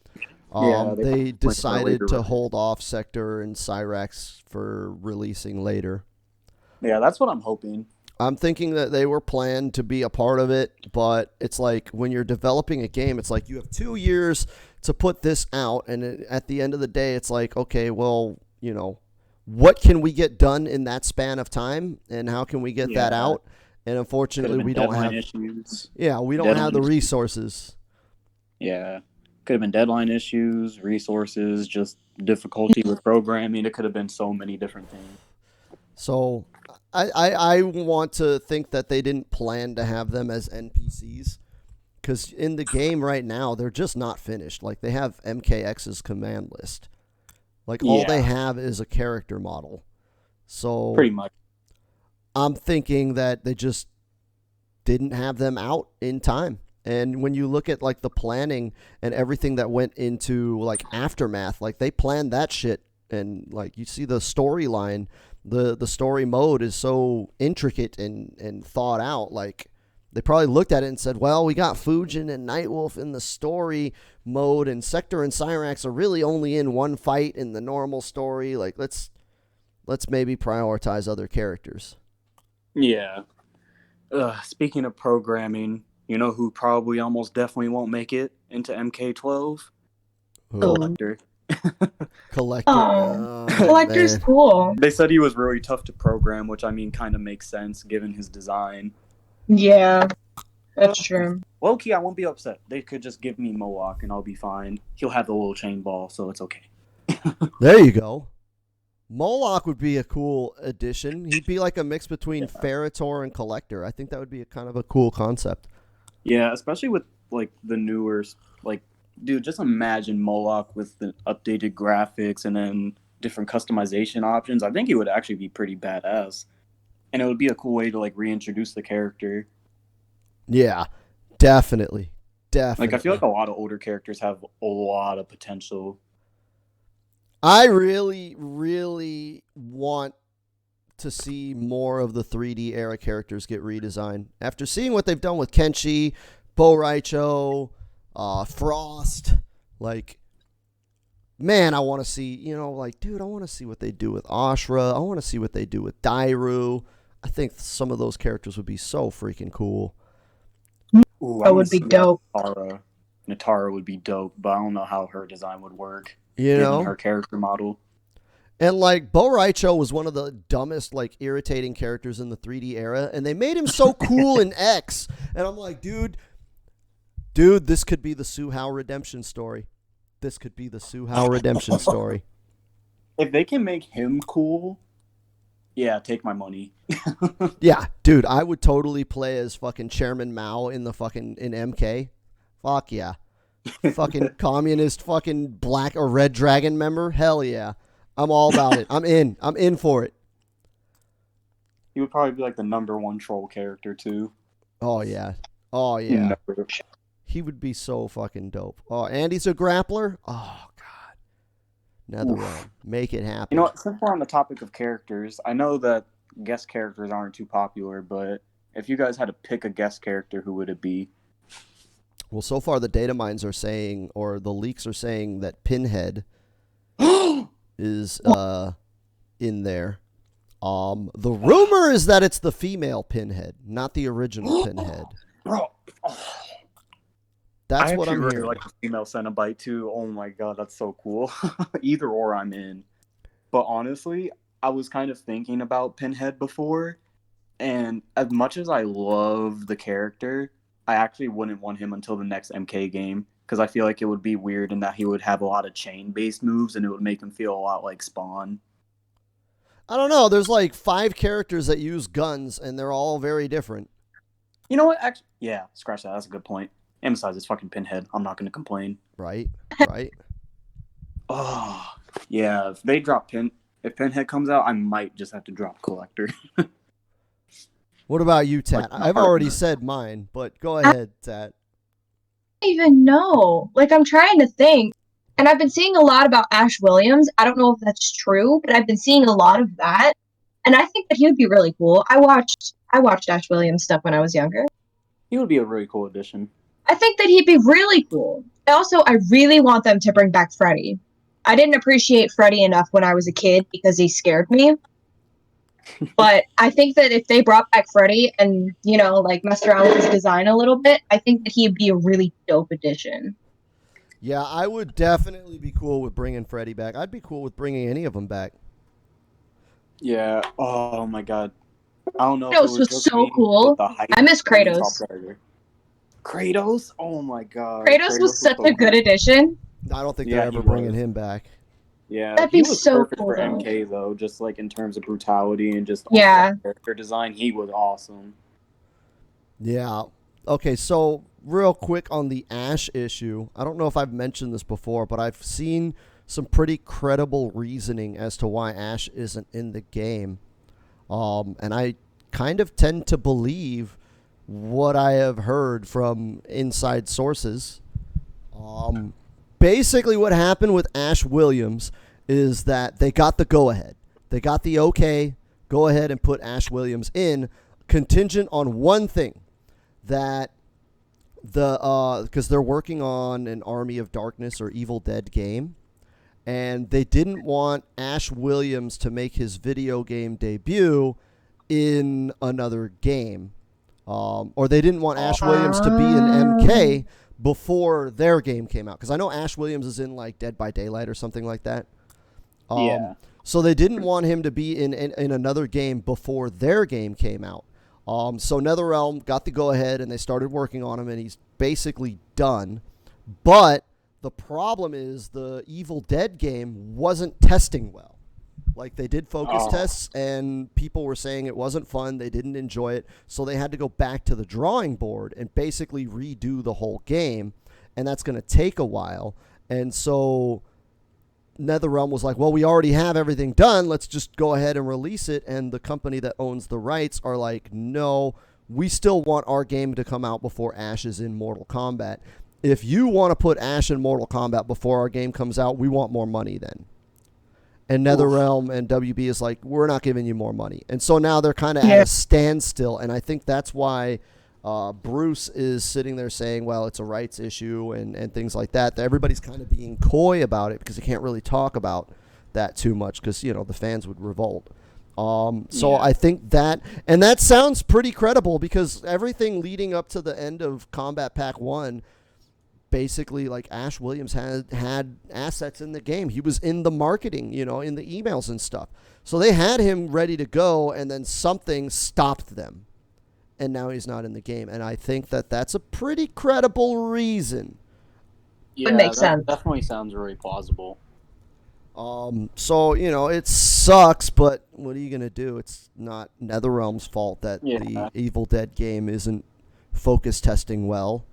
[SPEAKER 1] they decided to hold off Sector and Cyrax for releasing later.
[SPEAKER 3] Yeah, that's what I'm hoping.
[SPEAKER 1] I'm thinking that they were planned to be a part of it, but it's like when you're developing a game, it's like you have 2 years to put this out, and at the end of the day, it's like, okay, well, you know, what can we get done in that span of time, and how can we get that out? And unfortunately, we don't have
[SPEAKER 3] issues.
[SPEAKER 1] Yeah, we don't have the resources.
[SPEAKER 3] Yeah, could have been deadline issues, resources, just difficulty with programming. It could have been so many different things.
[SPEAKER 1] So I want to think that they didn't plan to have them as NPCs, because in the game right now, they're just not finished. Like, they have MKX's command list. Like, all they have is a character model. So
[SPEAKER 3] pretty much.
[SPEAKER 1] I'm thinking that they just didn't have them out in time. And when you look at, like, the planning and everything that went into, like, Aftermath, like, they planned that shit. And, like, you see the storyline, the story mode is so intricate and thought out. Like, they probably looked at it and said, well, we got Fujin and Nightwolf in the story mode, and Sector and Cyrax are really only in one fight in the normal story. Like, let's maybe prioritize other characters.
[SPEAKER 3] Yeah. Speaking of programming, you know who probably almost definitely won't make it into MK12? Collector.
[SPEAKER 1] Collector.
[SPEAKER 2] Oh, Collector's cool.
[SPEAKER 3] They said he was really tough to program, which I mean kind of makes sense given his design.
[SPEAKER 2] Yeah, that's true.
[SPEAKER 3] Low-key, I won't be upset. They could just give me Mohawk and I'll be fine. He'll have the little chain ball, so it's okay.
[SPEAKER 1] There you go. Moloch would be a cool addition. He'd be like a mix between Ferritor and Collector. I think that would be a kind of a cool concept.
[SPEAKER 3] Yeah, especially with like the newer, like, dude, just imagine Moloch with the updated graphics and then different customization options. I think it would actually be pretty badass. And it would be a cool way to like reintroduce the character.
[SPEAKER 1] Yeah, definitely.
[SPEAKER 3] Like, I feel like a lot of older characters have a lot of potential.
[SPEAKER 1] I really, really want to see more of the 3D era characters get redesigned. After seeing what they've done with Kenshi, Bo Raicho, Frost, like, man, I want to see, you know, like, dude, I want to see what they do with Ashra. I want to see what they do with Dairu. I think some of those characters would be so freaking cool.
[SPEAKER 3] Ooh,
[SPEAKER 2] that would be dope.
[SPEAKER 3] Natara would be dope, but I don't know how her design would work.
[SPEAKER 1] You know,
[SPEAKER 3] her character model.
[SPEAKER 1] And like, Bo Raicho was one of the dumbest, like, irritating characters in the 3D era, and they made him so cool in X. And I'm like, dude, this could be the Suhao redemption story. This could be the Suhao redemption story.
[SPEAKER 3] If they can make him cool, yeah, take my money.
[SPEAKER 1] Yeah, dude, I would totally play as fucking Chairman Mao in MK. Fuck yeah. Fucking communist fucking black or red dragon member? Hell yeah. I'm all about it. I'm in for it.
[SPEAKER 3] He would probably be like the #1 troll character too.
[SPEAKER 1] Oh yeah. He would be so fucking dope. Oh, Andy's a grappler? Oh god. NetherRealm. Make it happen.
[SPEAKER 3] You know what, since we're on the topic of characters, I know that guest characters aren't too popular, but if you guys had to pick a guest character, who would it be?
[SPEAKER 1] Well, so far the data mines are saying, or the leaks are saying, that Pinhead is in there. The rumor is that it's the female Pinhead, not the original Pinhead.
[SPEAKER 3] Bro,
[SPEAKER 1] that's what I'm
[SPEAKER 3] really
[SPEAKER 1] hearing.
[SPEAKER 3] like the female Cenobite too. Oh my god, that's so cool. Either or, I'm in. But honestly, I was kind of thinking about Pinhead before, and as much as I love the character, I actually wouldn't want him until the next MK game, because I feel like it would be weird in that he would have a lot of chain-based moves, and it would make him feel a lot like Spawn.
[SPEAKER 1] I don't know. There's like 5 characters that use guns, and they're all very different.
[SPEAKER 3] You know what? Actually, yeah, scratch that. That's a good point. And besides, it's fucking Pinhead. I'm not going to complain.
[SPEAKER 1] Right.
[SPEAKER 3] Oh, yeah. If they drop if Pinhead comes out, I might just have to drop Collector.
[SPEAKER 1] What about you, Tat?
[SPEAKER 3] Like,
[SPEAKER 1] I've already said mine, but go ahead, Tat.
[SPEAKER 2] I don't even know. Like, I'm trying to think. And I've been seeing a lot about Ash Williams. I don't know if that's true, but I've been seeing a lot of that. And I think that he would be really cool. I watched Ash Williams stuff when I was younger.
[SPEAKER 3] He would be a really cool addition.
[SPEAKER 2] I think that he'd be really cool. Also, I really want them to bring back Freddy. I didn't appreciate Freddy enough when I was a kid because he scared me. But I think that if they brought back Freddy and, like messed around with his design a little bit, I think that he'd be a really dope addition.
[SPEAKER 1] Yeah, I would definitely be cool with bringing Freddy back. I'd be cool with bringing any of them back.
[SPEAKER 3] Yeah. Oh my god. I don't know. If it
[SPEAKER 2] Kratos was
[SPEAKER 3] just
[SPEAKER 2] so
[SPEAKER 3] me,
[SPEAKER 2] cool.
[SPEAKER 3] but the hype
[SPEAKER 2] I miss
[SPEAKER 3] when we
[SPEAKER 2] Kratos.
[SPEAKER 3] saw Predator. Kratos? Oh my god.
[SPEAKER 2] Kratos was such
[SPEAKER 3] so
[SPEAKER 2] a good addition.
[SPEAKER 1] I don't think
[SPEAKER 3] Yeah,
[SPEAKER 1] they're
[SPEAKER 3] he
[SPEAKER 1] ever bringing
[SPEAKER 3] was.
[SPEAKER 1] him back.
[SPEAKER 3] Yeah,
[SPEAKER 2] That'd
[SPEAKER 3] he
[SPEAKER 2] be
[SPEAKER 3] was
[SPEAKER 2] so
[SPEAKER 3] perfect
[SPEAKER 2] cool,
[SPEAKER 3] for
[SPEAKER 2] though.
[SPEAKER 3] MK though, just like in terms of brutality and just
[SPEAKER 2] Yeah.
[SPEAKER 3] character design, he was awesome.
[SPEAKER 1] Yeah. Okay, so real quick on the Ash issue. I don't know if I've mentioned this before, but I've seen some pretty credible reasoning as to why Ash isn't in the game. And I kind of tend to believe what I have heard from inside sources. Basically, what happened with Ash Williams is that they got the go-ahead. They got the okay, go ahead and put Ash Williams in, contingent on one thing, that because they're working on an Army of Darkness or Evil Dead game, and they didn't want Ash Williams to make his video game debut in another game. Or they didn't want Ash Williams to be in MK before their game came out. Because I know Ash Williams is in like Dead by Daylight or something like that.
[SPEAKER 3] Yeah.
[SPEAKER 1] So they didn't want him to be in another game before their game came out. So NetherRealm got the go-ahead, and they started working on him, and he's basically done. But the problem is the Evil Dead game wasn't testing well. Like, they did focus tests, and people were saying it wasn't fun. They didn't enjoy it. So they had to go back to the drawing board and basically redo the whole game. And that's going to take a while. And so NetherRealm was like, well, we already have everything done. Let's just go ahead and release it. And the company that owns the rights are like, no, we still want our game to come out before Ash is in Mortal Kombat. If you want to put Ash in Mortal Kombat before our game comes out, we want more money then. And NetherRealm and WB is like, we're not giving you more money. And so now they're kind of at a standstill. And I think that's why Bruce is sitting there saying, well, it's a rights issue and things like that. Everybody's kind of being coy about it because they can't really talk about that too much because, the fans would revolt. So I think that, and that sounds pretty credible because everything leading up to the end of Combat Pack 1, basically, like, Ash Williams had assets in the game. He was in the marketing, in the emails and stuff. So they had him ready to go, and then something stopped them. And now he's not in the game. And I think that that's a pretty credible reason.
[SPEAKER 3] Yeah,
[SPEAKER 2] It makes sense.
[SPEAKER 3] Definitely sounds really plausible.
[SPEAKER 1] So, it sucks, but what are you going to do? It's not NetherRealm's fault that the Evil Dead game isn't focus testing well.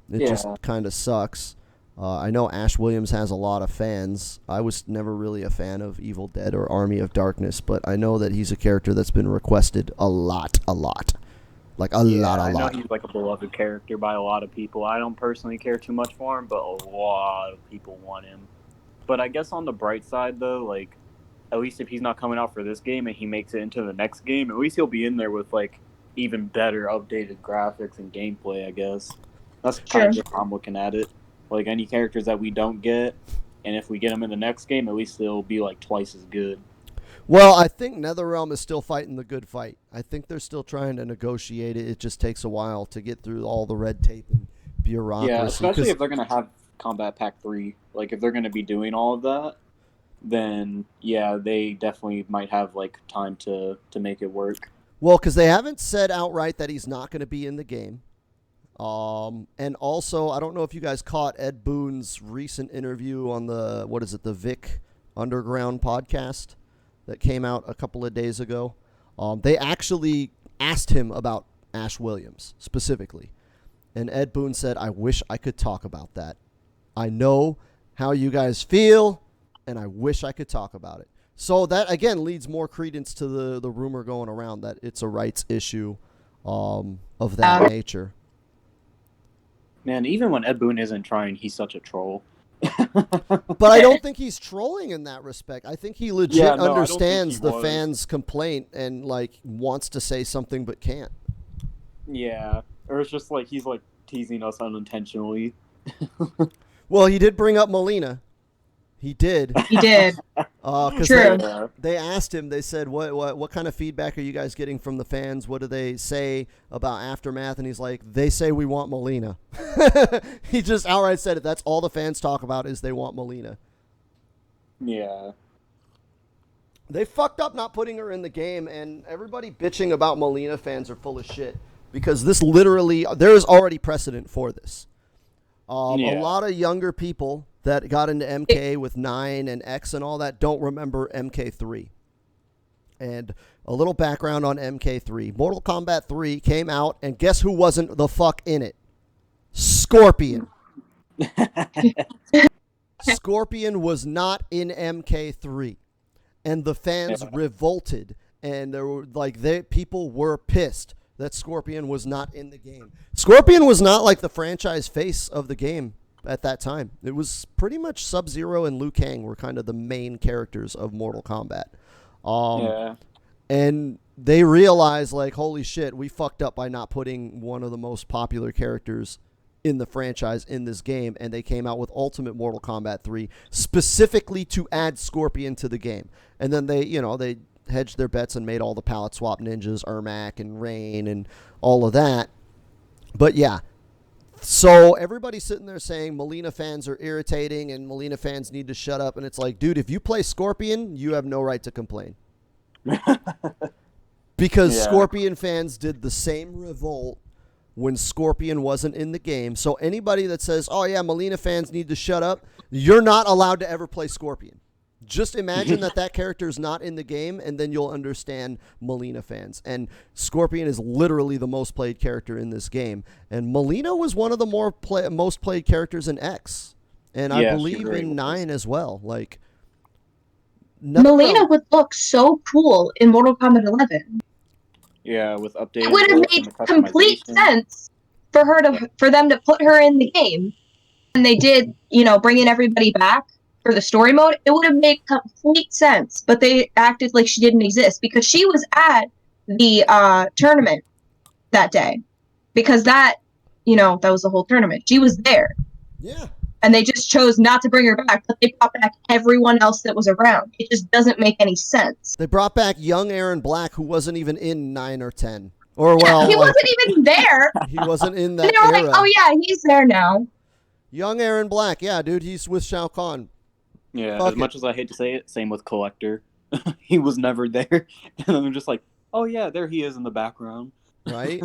[SPEAKER 1] It just kind of sucks. I know Ash Williams has a lot of fans. I was never really a fan of Evil Dead or Army of Darkness, but I know that he's a character that's been requested a lot. Like, a lot.
[SPEAKER 3] I know he's like a beloved character by a lot of people. I don't personally care too much for him, but a lot of people want him. But I guess on the bright side, though, like, at least if he's not coming out for this game and he makes it into the next game, at least he'll be in there with, like, even better updated graphics and gameplay, I guess. That's kind of how I'm looking at it. Like, any characters that we don't get, and if we get them in the next game, at least they'll be, like, twice as good.
[SPEAKER 1] Well, I think NetherRealm is still fighting the good fight. I think they're still trying to negotiate it. It just takes a while to get through all the red tape and bureaucracy.
[SPEAKER 3] Yeah, especially if they're going to have Combat Pack 3. Like, if they're going to be doing all of that, then, yeah, they definitely might have, like, time to make it work.
[SPEAKER 1] Well, because they haven't said outright that he's not going to be in the game. And also, I don't know if you guys caught Ed Boon's recent interview on the Vic Underground podcast that came out a couple of days ago. They actually asked him about Ash Williams specifically. And Ed Boon said, I wish I could talk about that. I know how you guys feel, and I wish I could talk about it. So that, again, leads more credence to the rumor going around that it's a rights issue of that nature.
[SPEAKER 3] Man, even when Ed Boon isn't trying, he's such a troll.
[SPEAKER 1] But I don't think he's trolling in that respect. I think he legit
[SPEAKER 3] Yeah, no, I don't think
[SPEAKER 1] understands
[SPEAKER 3] he
[SPEAKER 1] the
[SPEAKER 3] was.
[SPEAKER 1] fans' complaint and like wants to say something but can't.
[SPEAKER 3] Yeah, or it's just like he's like teasing us unintentionally.
[SPEAKER 1] Well, he did bring up Molina. He did.
[SPEAKER 2] He did.
[SPEAKER 1] Because
[SPEAKER 2] True.
[SPEAKER 1] they asked him, they said, what kind of feedback are you guys getting from the fans? What do they say about Aftermath? And he's like, they say we want Molina. He just outright said it. That's all the fans talk about is they want Molina.
[SPEAKER 3] Yeah.
[SPEAKER 1] They fucked up not putting her in the game, and everybody bitching about Molina fans are full of shit. Because this literally, there is already precedent for this. A lot of younger people that got into MK with 9 and X and all that don't remember MK3. And a little background on MK3. Mortal Kombat 3 came out, and guess who wasn't the fuck in it? Scorpion. Scorpion was not in MK3. And the fans revolted. And there were people were pissed that Scorpion was not in the game. Scorpion was not like the franchise face of the game at that time. It was pretty much Sub-Zero and Liu Kang were kind of the main characters of Mortal Kombat. And they realized, like, holy shit, we fucked up by not putting one of the most popular characters in the franchise in this game, and they came out with Ultimate Mortal Kombat 3 specifically to add Scorpion to the game. And then they hedged their bets and made all the palette swap ninjas, Ermac and Rain and all of that. But yeah, so everybody's sitting there saying Molina fans are irritating and Molina fans need to shut up. And it's like, dude, if you play Scorpion, you have no right to complain. Because Scorpion fans did the same revolt when Scorpion wasn't in the game. So anybody that says, oh yeah, Molina fans need to shut up, you're not allowed to ever play Scorpion. Just imagine that character is not in the game, and then you'll understand Molina fans. And Scorpion is literally the most played character in this game. And Molina was one of the most played characters in X. And I believe in 9 as well. Like,
[SPEAKER 2] Molina would look so cool in Mortal Kombat 11.
[SPEAKER 3] Yeah, with updated.
[SPEAKER 2] It would have made complete sense for them to put her in the game. And they did, bringing everybody back for the story mode. It would have made complete sense. But they acted like she didn't exist because she was at the tournament that day. Because that was the whole tournament. She was there.
[SPEAKER 1] Yeah.
[SPEAKER 2] And they just chose not to bring her back, but they brought back everyone else that was around. It just doesn't make any sense.
[SPEAKER 1] They brought back young Aaron Black, who wasn't even in 9 or 10. Or, well,
[SPEAKER 2] he wasn't even there.
[SPEAKER 1] He wasn't in that
[SPEAKER 2] and they were
[SPEAKER 1] era.
[SPEAKER 2] like, oh, yeah, he's there now.
[SPEAKER 1] Young Aaron Black. Yeah, dude, he's with Shao Kahn.
[SPEAKER 3] Yeah, as much as I hate to say it, same with Collector. He was never there. And I'm just like, oh, yeah, there he is in the background.
[SPEAKER 1] Right?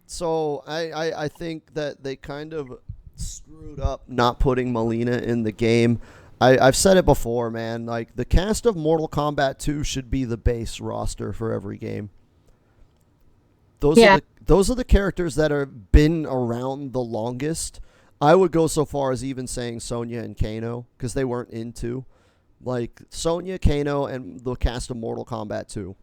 [SPEAKER 1] So I think that they kind of screwed up not putting Molina in the game. I've said it before, man. Like, the cast of Mortal Kombat 2 should be the base roster for every game. Those are the characters that have been around the longest. I would go so far as even saying Sonya and Kano, because they weren't in 2. Like, Sonya, Kano, and the cast of Mortal Kombat 2.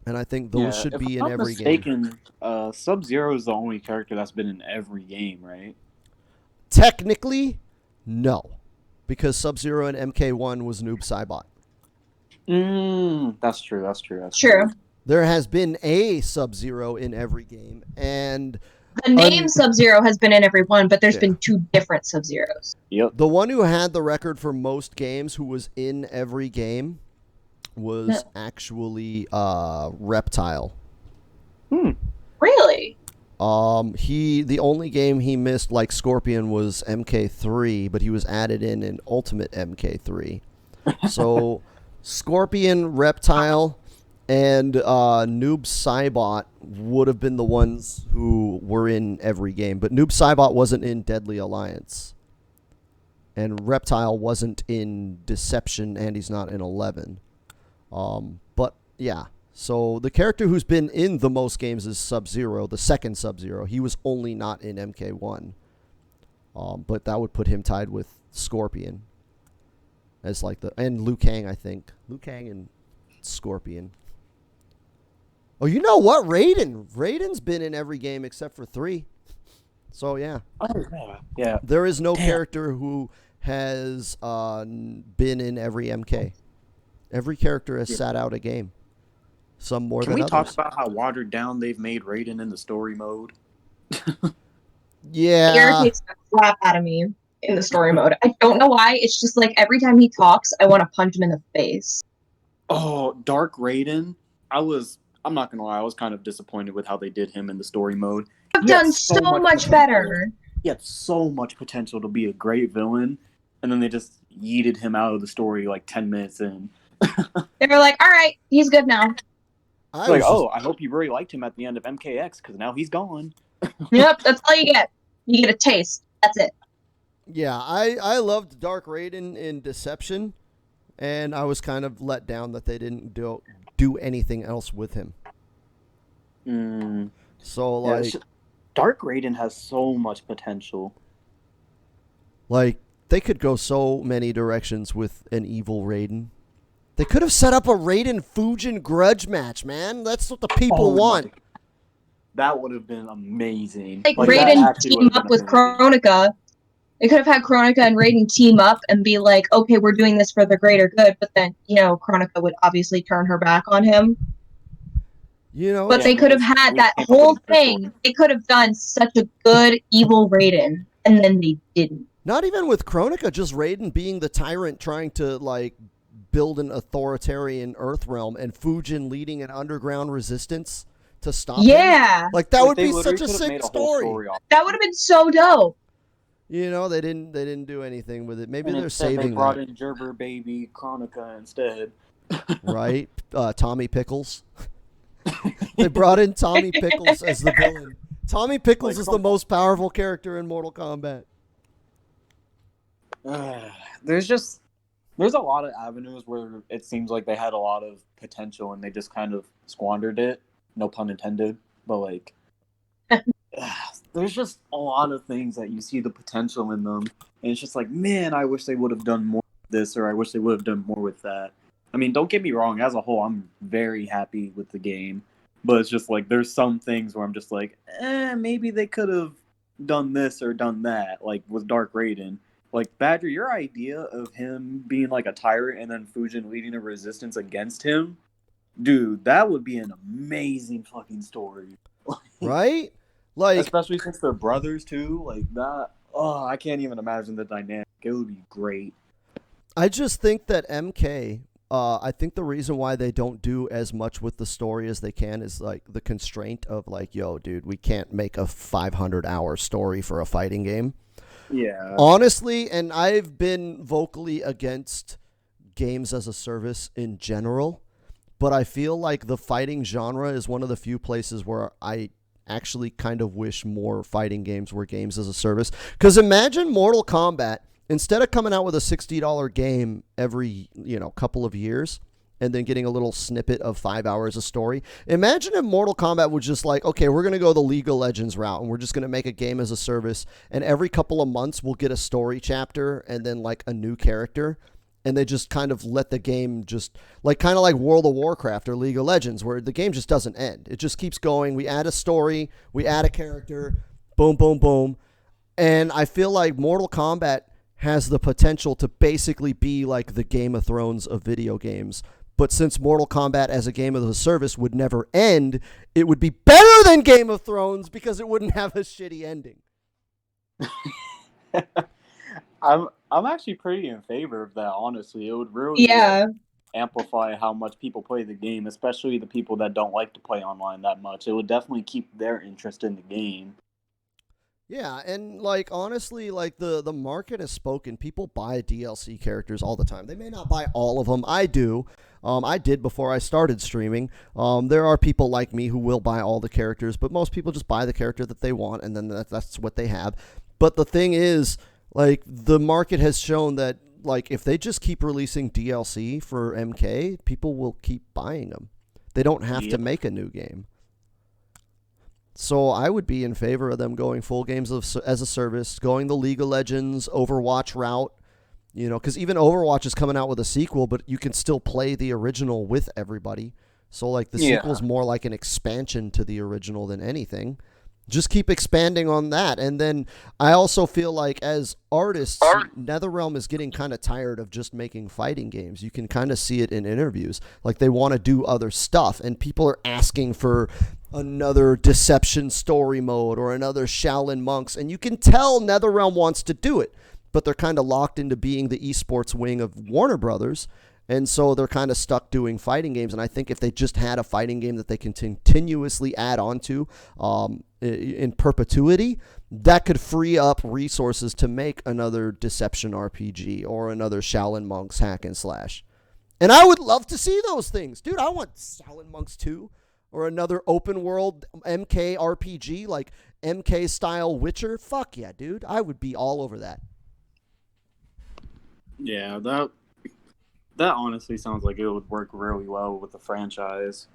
[SPEAKER 1] And I think those should be in every game.
[SPEAKER 3] Sub-Zero is the only character that's been in every game, right?
[SPEAKER 1] Technically, no. Because Sub-Zero and MK1 was Noob Saibot.
[SPEAKER 3] That's true.
[SPEAKER 2] True.
[SPEAKER 1] There has been a Sub-Zero in every game, and
[SPEAKER 2] the name Sub-Zero has been in every one, but there's been 2 different Sub-Zeros.
[SPEAKER 3] Yep.
[SPEAKER 1] The one who had the record for most games, who was in every game, was actually Reptile.
[SPEAKER 2] Really?
[SPEAKER 1] The only game he missed, like Scorpion, was MK3, but he was added in Ultimate MK3. So Scorpion, Reptile, and Noob Saibot would have been the ones who were in every game. But Noob Saibot wasn't in Deadly Alliance. And Reptile wasn't in Deception, and he's not in 11. But, yeah. So the character who's been in the most games is Sub-Zero, the second Sub-Zero. He was only not in MK1. But that would put him tied with Scorpion. As like and Liu Kang, I think. Liu Kang and Scorpion. Oh, you know what? Raiden's been in every game except for 3. So, yeah.
[SPEAKER 3] Oh, yeah.
[SPEAKER 1] There is no character who has been in every MK. Every character has sat out a game. Some more
[SPEAKER 3] Can
[SPEAKER 1] than
[SPEAKER 3] we
[SPEAKER 1] others.
[SPEAKER 3] talk about how watered down they've made Raiden in the story mode?
[SPEAKER 2] It
[SPEAKER 1] Yeah.
[SPEAKER 2] irritates the crap out of me in the story mode. I don't know why. It's just like every time he talks, I want to punch him in the face.
[SPEAKER 3] Oh, Dark Raiden. I'm not gonna lie, I was kind of disappointed with how they did him in the story mode.
[SPEAKER 2] I've
[SPEAKER 3] He had
[SPEAKER 2] done so much
[SPEAKER 3] potential.
[SPEAKER 2] better.
[SPEAKER 3] He had so much potential to be a great villain, and then they just yeeted him out of the story like 10 minutes in.
[SPEAKER 2] They were like, all right, he's good now.
[SPEAKER 3] I hope you really liked him at the end of MKX, because now he's gone.
[SPEAKER 2] Yep, that's all you get. You get a taste. That's it.
[SPEAKER 1] Yeah, I loved Dark Raiden in Deception, and I was kind of let down that they didn't do anything else with him. So, like...
[SPEAKER 3] Dark Raiden has so much potential.
[SPEAKER 1] Like, they could go so many directions with an evil Raiden. They could have set up a Raiden Fujin grudge match, man. That's what the people want.
[SPEAKER 3] That would have been amazing.
[SPEAKER 2] Like Raiden team up with Kronika. They could have had Kronika and Raiden team up and be like, okay, we're doing this for the greater good, but then, Kronika would obviously turn her back on him. But they could have had that whole thing. They could have done such a good evil Raiden, and then they didn't.
[SPEAKER 1] Not even with Kronika, just Raiden being the tyrant trying to, like, build an authoritarian Earth realm, and Fujin leading an underground resistance to stop him. Like, that would be such a sick story.
[SPEAKER 2] That would have been so dope.
[SPEAKER 1] They didn't do anything with it. Maybe
[SPEAKER 3] and
[SPEAKER 1] they're saving
[SPEAKER 3] they brought in Gerber baby Kronika instead.
[SPEAKER 1] Right? Tommy Pickles. They brought in Tommy Pickles as the villain. Tommy Pickles is the most powerful character in Mortal Kombat.
[SPEAKER 3] There's a lot of avenues where it seems like they had a lot of potential and they just kind of squandered it. No pun intended. But, like, there's just a lot of things that you see the potential in them. And it's just like, man, I wish they would have done more with this, or I wish they would have done more with that. I mean, don't get me wrong. As a whole, I'm very happy with the game. But it's just like, there's some things where I'm just like, maybe they could have done this or done that. Like, with Dark Raiden. Like, Badger, your idea of him being like a tyrant and then Fujin leading a resistance against him, dude, that would be an amazing fucking story.
[SPEAKER 1] Right? Like,
[SPEAKER 3] especially since they're brothers too. Like that. Oh, I can't even imagine the dynamic. It would be great.
[SPEAKER 1] I just think that MK, I think the reason why they don't do as much with the story as they can is like the constraint of like, yo, dude, we can't make a 500-hour story for a fighting game.
[SPEAKER 3] Yeah.
[SPEAKER 1] Honestly, and I've been vocally against games as a service in general, but I feel like the fighting genre is one of the few places where I actually kind of wish more fighting games were games as a service. Because imagine Mortal Kombat, instead of coming out with a $60 game every, couple of years and then getting a little snippet of 5 hours of story, imagine if Mortal Kombat was just like, okay, we're going to go the League of Legends route and we're just going to make a game as a service, and every couple of months we'll get a story chapter and then like a new character. And they just kind of let the game just, like, kind of like World of Warcraft or League of Legends, where the game just doesn't end. It just keeps going. We add a story. We add a character. Boom, boom, boom. And I feel like Mortal Kombat has the potential to basically be like the Game of Thrones of video games. But since Mortal Kombat as a game of the service would never end, it would be better than Game of Thrones because it wouldn't have a shitty ending.
[SPEAKER 3] I'm actually pretty in favor of that, honestly. It would really amplify how much people play the game, especially the people that don't like to play online that much. It would definitely keep their interest in the game.
[SPEAKER 1] Yeah, and like honestly, like the market has spoken. People buy DLC characters all the time. They may not buy all of them. I do. I did before I started streaming. There are people like me who will buy all the characters, but most people just buy the character that they want, and then that's what they have. But the thing is, like, the market has shown that, like, if they just keep releasing DLC for MK, people will keep buying them. They don't have to make a new game. So I would be in favor of them going full games as a service, going the League of Legends, Overwatch route, because even Overwatch is coming out with a sequel, but you can still play the original with everybody. So, like, the sequel's more like an expansion to the original than anything. Just keep expanding on that. And then I also feel like as artists, NetherRealm is getting kind of tired of just making fighting games. You can kind of see it in interviews. Like they want to do other stuff, and people are asking for another Deception story mode or another Shaolin Monks, and you can tell NetherRealm wants to do it, but they're kind of locked into being the esports wing of Warner Brothers. And so they're kind of stuck doing fighting games. And I think if they just had a fighting game that they can continuously add on to in perpetuity, that could free up resources to make another Deception RPG or another Shaolin Monks hack and slash. And I would love to see those things. Dude, I want Shaolin Monks 2 or another open world MK RPG like MK style Witcher. Fuck yeah, dude. I would be all over that.
[SPEAKER 3] Yeah, that honestly sounds like it would work really well with the franchise.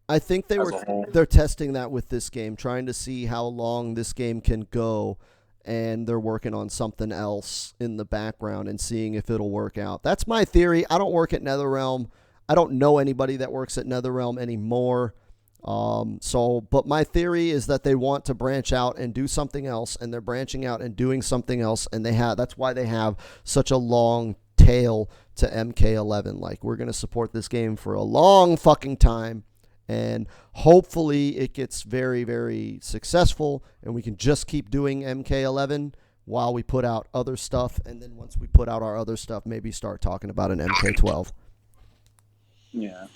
[SPEAKER 1] I think they're testing that with this game, trying to see how long this game can go, and they're working on something else in the background and seeing if it'll work out. That's my theory. I don't work at NetherRealm. I don't know anybody that works at NetherRealm anymore. But my theory is that they want to branch out and do something else, and they're branching out and doing something else, and that's why they have such a long tail to MK11. Like, we're going to support this game for a long fucking time, and hopefully it gets very, very successful, and we can just keep doing MK11 while we put out other stuff, and then once we put out our other stuff, maybe start talking about an MK12.
[SPEAKER 3] Yeah.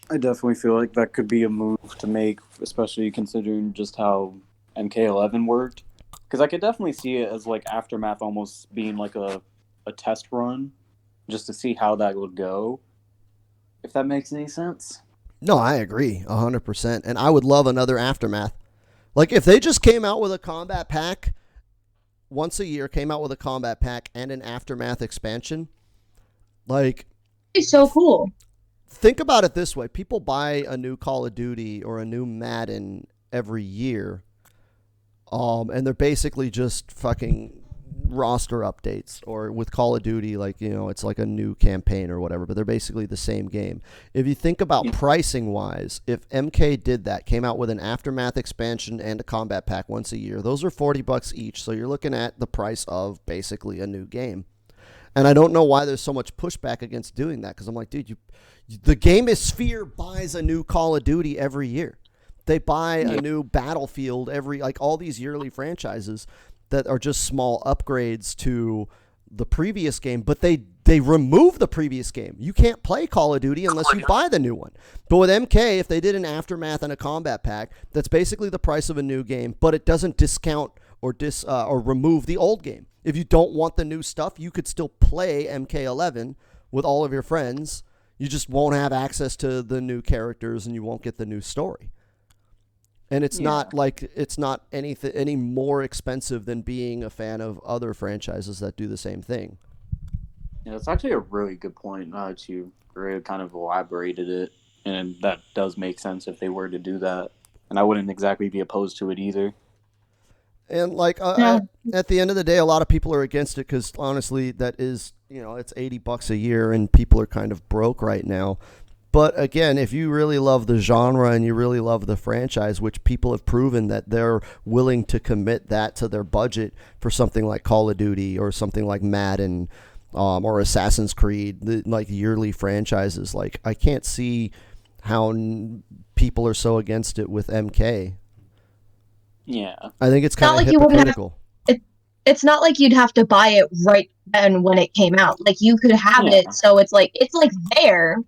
[SPEAKER 3] I definitely feel like that could be a move to make, especially considering just how MK11 worked. Because I could definitely see it as like Aftermath almost being like a test run, just to see how that would go. If that makes any sense.
[SPEAKER 1] No, I agree 100%. And I would love another Aftermath. Like if they just came out with a combat pack once a year, came out with a combat pack and an Aftermath expansion, like
[SPEAKER 2] It's so cool.
[SPEAKER 1] Think about it this way. People buy a new Call of Duty or a new Madden every year. And they're basically just fucking roster updates, or with Call of Duty, like, you know, it's like a new campaign or whatever, but they're basically the same game. If you think about pricing wise, if MK did that, came out with an Aftermath expansion and a combat pack once a year, those are $40 each. So you're looking at the price of basically a new game. And I don't know why there's so much pushback against doing that, because I'm like, dude, the Gamesphere buys a new Call of Duty every year. They buy a new Battlefield like all these yearly franchises that are just small upgrades to the previous game, but they remove the previous game. You can't play Call of Duty unless you buy the new one. But with MK, if they did an Aftermath and a combat pack, that's basically the price of a new game, but it doesn't discount or remove the old game. If you don't want the new stuff, you could still play MK11 with all of your friends. You just won't have access to the new characters, and you won't get the new story. And it's not any more expensive than being a fan of other franchises that do the same thing.
[SPEAKER 3] Yeah, that's actually a really good point. Now that you really kind of elaborated it, and that does make sense if they were to do that. And I wouldn't exactly be opposed to it either.
[SPEAKER 1] And at the end of the day, a lot of people are against it because honestly, that is, it's $80 a year, and people are kind of broke right now. But again, if you really love the genre and you really love the franchise, which people have proven that they're willing to commit that to their budget for something like Call of Duty or something like Madden or Assassin's Creed, like yearly franchises, like I can't see how people are so against it with MK.
[SPEAKER 3] Yeah.
[SPEAKER 1] I think it's kind of hypocritical.
[SPEAKER 2] It's not like you'd have to buy it right then when it came out. Like you could have it, so it's like there.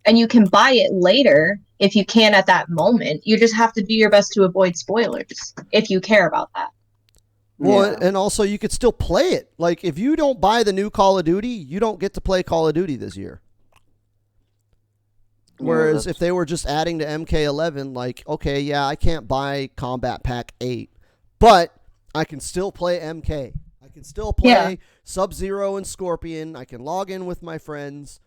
[SPEAKER 2] And you can buy it later if you can at that moment. You just have to do your best to avoid spoilers if you care about that.
[SPEAKER 1] Well, and also you could still play it. Like, if you don't buy the new Call of Duty, you don't get to play Call of Duty this year. Whereas if they were just adding to MK11, like, okay, yeah, I can't buy Combat Pack 8, but I can still play MK. I can still play Sub-Zero and Scorpion. I can log in with my friends.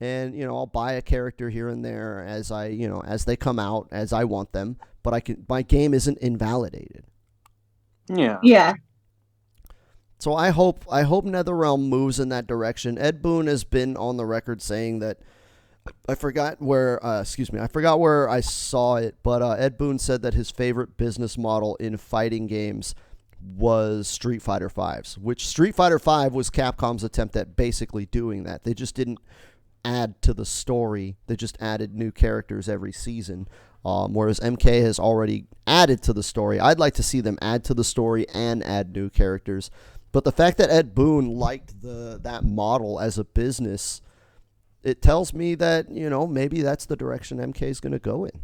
[SPEAKER 1] And, I'll buy a character here and there as as they come out, as I want them. But my game isn't invalidated.
[SPEAKER 3] Yeah.
[SPEAKER 2] Yeah.
[SPEAKER 1] So I hope NetherRealm moves in that direction. Ed Boon has been on the record saying that I forgot where. Excuse me. I forgot where I saw it, but Ed Boon said that his favorite business model in fighting games was Street Fighter V's, which Street Fighter V was Capcom's attempt at basically doing that. They just didn't add to the story. They just added new characters every season. Whereas MK has already added to the story. I'd like to see them add to the story and add new characters. But the fact that Ed Boon liked that model as a business, it tells me that, maybe that's the direction MK is going to go in.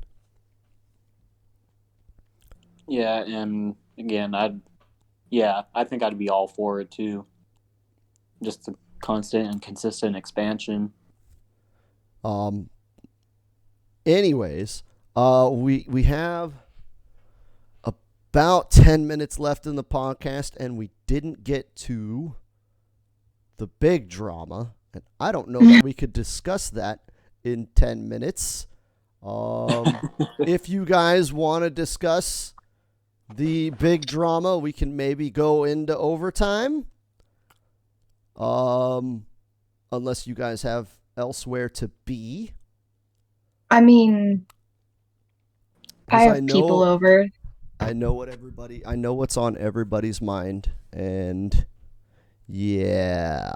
[SPEAKER 3] Yeah, and again, I think I'd be all for it too. Just the constant and consistent expansion.
[SPEAKER 1] Anyways, we have about 10 minutes left in the podcast, and we didn't get to the big drama, and I don't know that we could discuss that in 10 minutes. If you guys want to discuss the big drama, we can maybe go into overtime. Unless you guys have elsewhere to be.
[SPEAKER 2] I mean, I
[SPEAKER 1] 'Cause
[SPEAKER 2] have people over.
[SPEAKER 1] I know what's on everybody's mind, and yeah.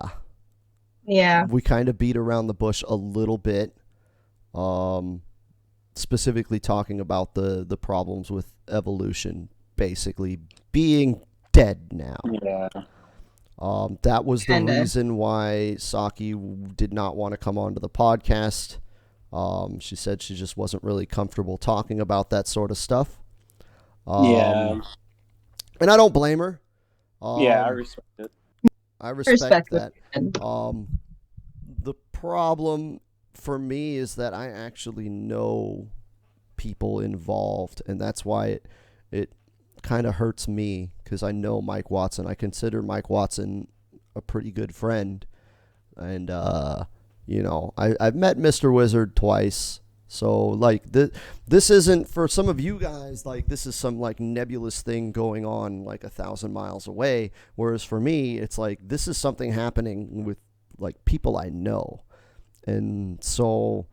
[SPEAKER 2] Yeah.
[SPEAKER 1] We kind of beat around the bush a little bit. Specifically talking about the problems with Evolution basically being dead now.
[SPEAKER 3] Yeah.
[SPEAKER 1] That was the
[SPEAKER 2] Kinda.
[SPEAKER 1] reason why Saki did not want to come onto the podcast. She said she just wasn't really comfortable talking about that sort of stuff.
[SPEAKER 3] Yeah.
[SPEAKER 1] And I don't blame her.
[SPEAKER 3] Yeah, I respect it.
[SPEAKER 1] I respect that.
[SPEAKER 2] it.
[SPEAKER 1] The problem for me is that I actually know people involved, and that's why it kind of hurts me, because I know Mike Watson. I consider Mike Watson a pretty good friend, and I've met Mr. Wizard twice. So like this isn't, for some of you guys, like this is some like nebulous thing going on like 1,000 miles away, whereas for me it's like this is something happening with like people I know. And so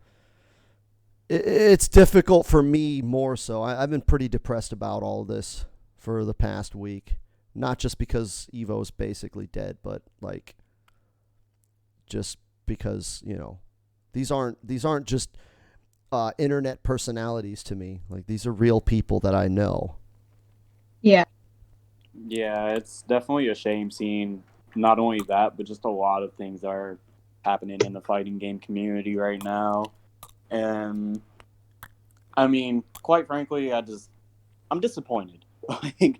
[SPEAKER 1] it's difficult for me more so. I've been pretty depressed about all this for the past week. Not just because EVO's basically dead, but like just because, these aren't just internet personalities to me. Like these are real people that I know.
[SPEAKER 2] Yeah.
[SPEAKER 3] Yeah, it's definitely a shame seeing not only that, but just a lot of things are happening in the fighting game community right now. And I mean, quite frankly, I'm disappointed. Like,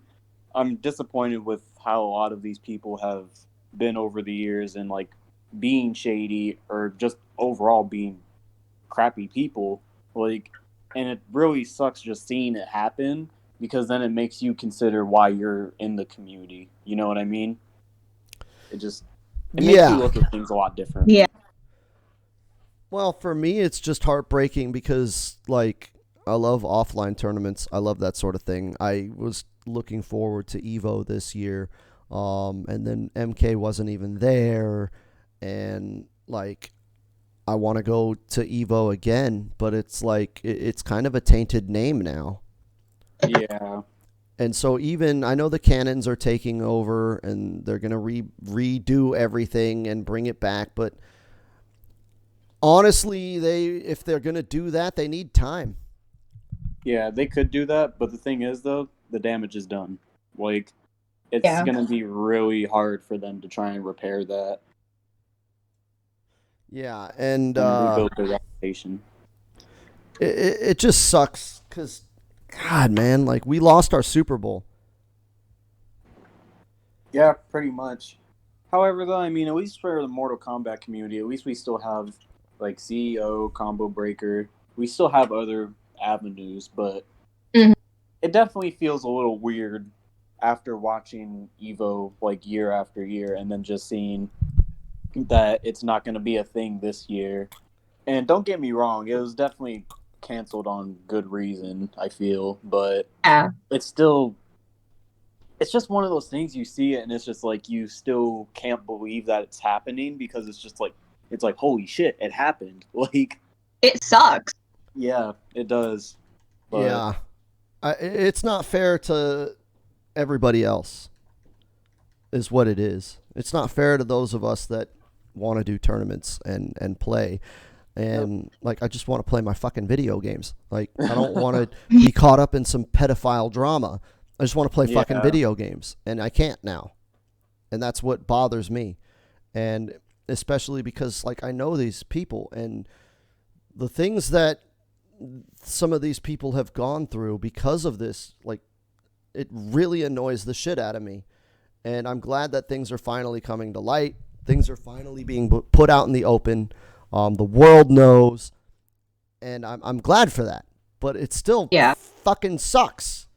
[SPEAKER 3] I'm disappointed with how a lot of these people have been over the years, and like being shady or just overall being crappy people. Like, and it really sucks just seeing it happen, because then it makes you consider why you're in the community. You know what I mean? It makes you look at things a lot different.
[SPEAKER 2] Yeah.
[SPEAKER 1] Well, for me, it's just heartbreaking because, like, I love offline tournaments. I love that sort of thing. I was looking forward to EVO this year, and then MK wasn't even there, and, like, I want to go to EVO again, but it's like, it's kind of a tainted name now.
[SPEAKER 3] Yeah.
[SPEAKER 1] And so even, I know the Cannons are taking over, and they're going to redo everything and bring it back, but honestly, if they're going to do that, they need time.
[SPEAKER 3] Yeah, they could do that, but the thing is, though, the damage is done. Like, it's going to be really hard for them to try and repair that.
[SPEAKER 1] Yeah, and
[SPEAKER 3] rebuild their reputation.
[SPEAKER 1] It just sucks because, God, man, like, we lost our Super Bowl.
[SPEAKER 3] Yeah, pretty much. However, though, I mean, at least for the Mortal Kombat community, at least we still have, like, CEO, Combo Breaker. We still have other avenues, but it definitely feels a little weird after watching EVO, like, year after year, and then just seeing that it's not going to be a thing this year. And don't get me wrong, it was definitely canceled on good reason, I feel, but it's still, it's just one of those things, you see it and it's just like, you still can't believe that it's happening, because it's just like, it's like, holy shit, it happened. Like,
[SPEAKER 2] it sucks.
[SPEAKER 3] Yeah, it does. But
[SPEAKER 1] Yeah. It's not fair to everybody else, is what it is. It's not fair to those of us that want to do tournaments and play. And like, I just want to play my fucking video games. Like, I don't want to be caught up in some pedophile drama. I just want to play fucking video games, and I can't now. And that's what bothers me. And especially because, like, I know these people, and the things that some of these people have gone through because of this, like, it really annoys the shit out of me. And I'm glad that things are finally coming to light. Things are finally being put out in the open. The world knows, and I'm glad for that. But it still fucking sucks.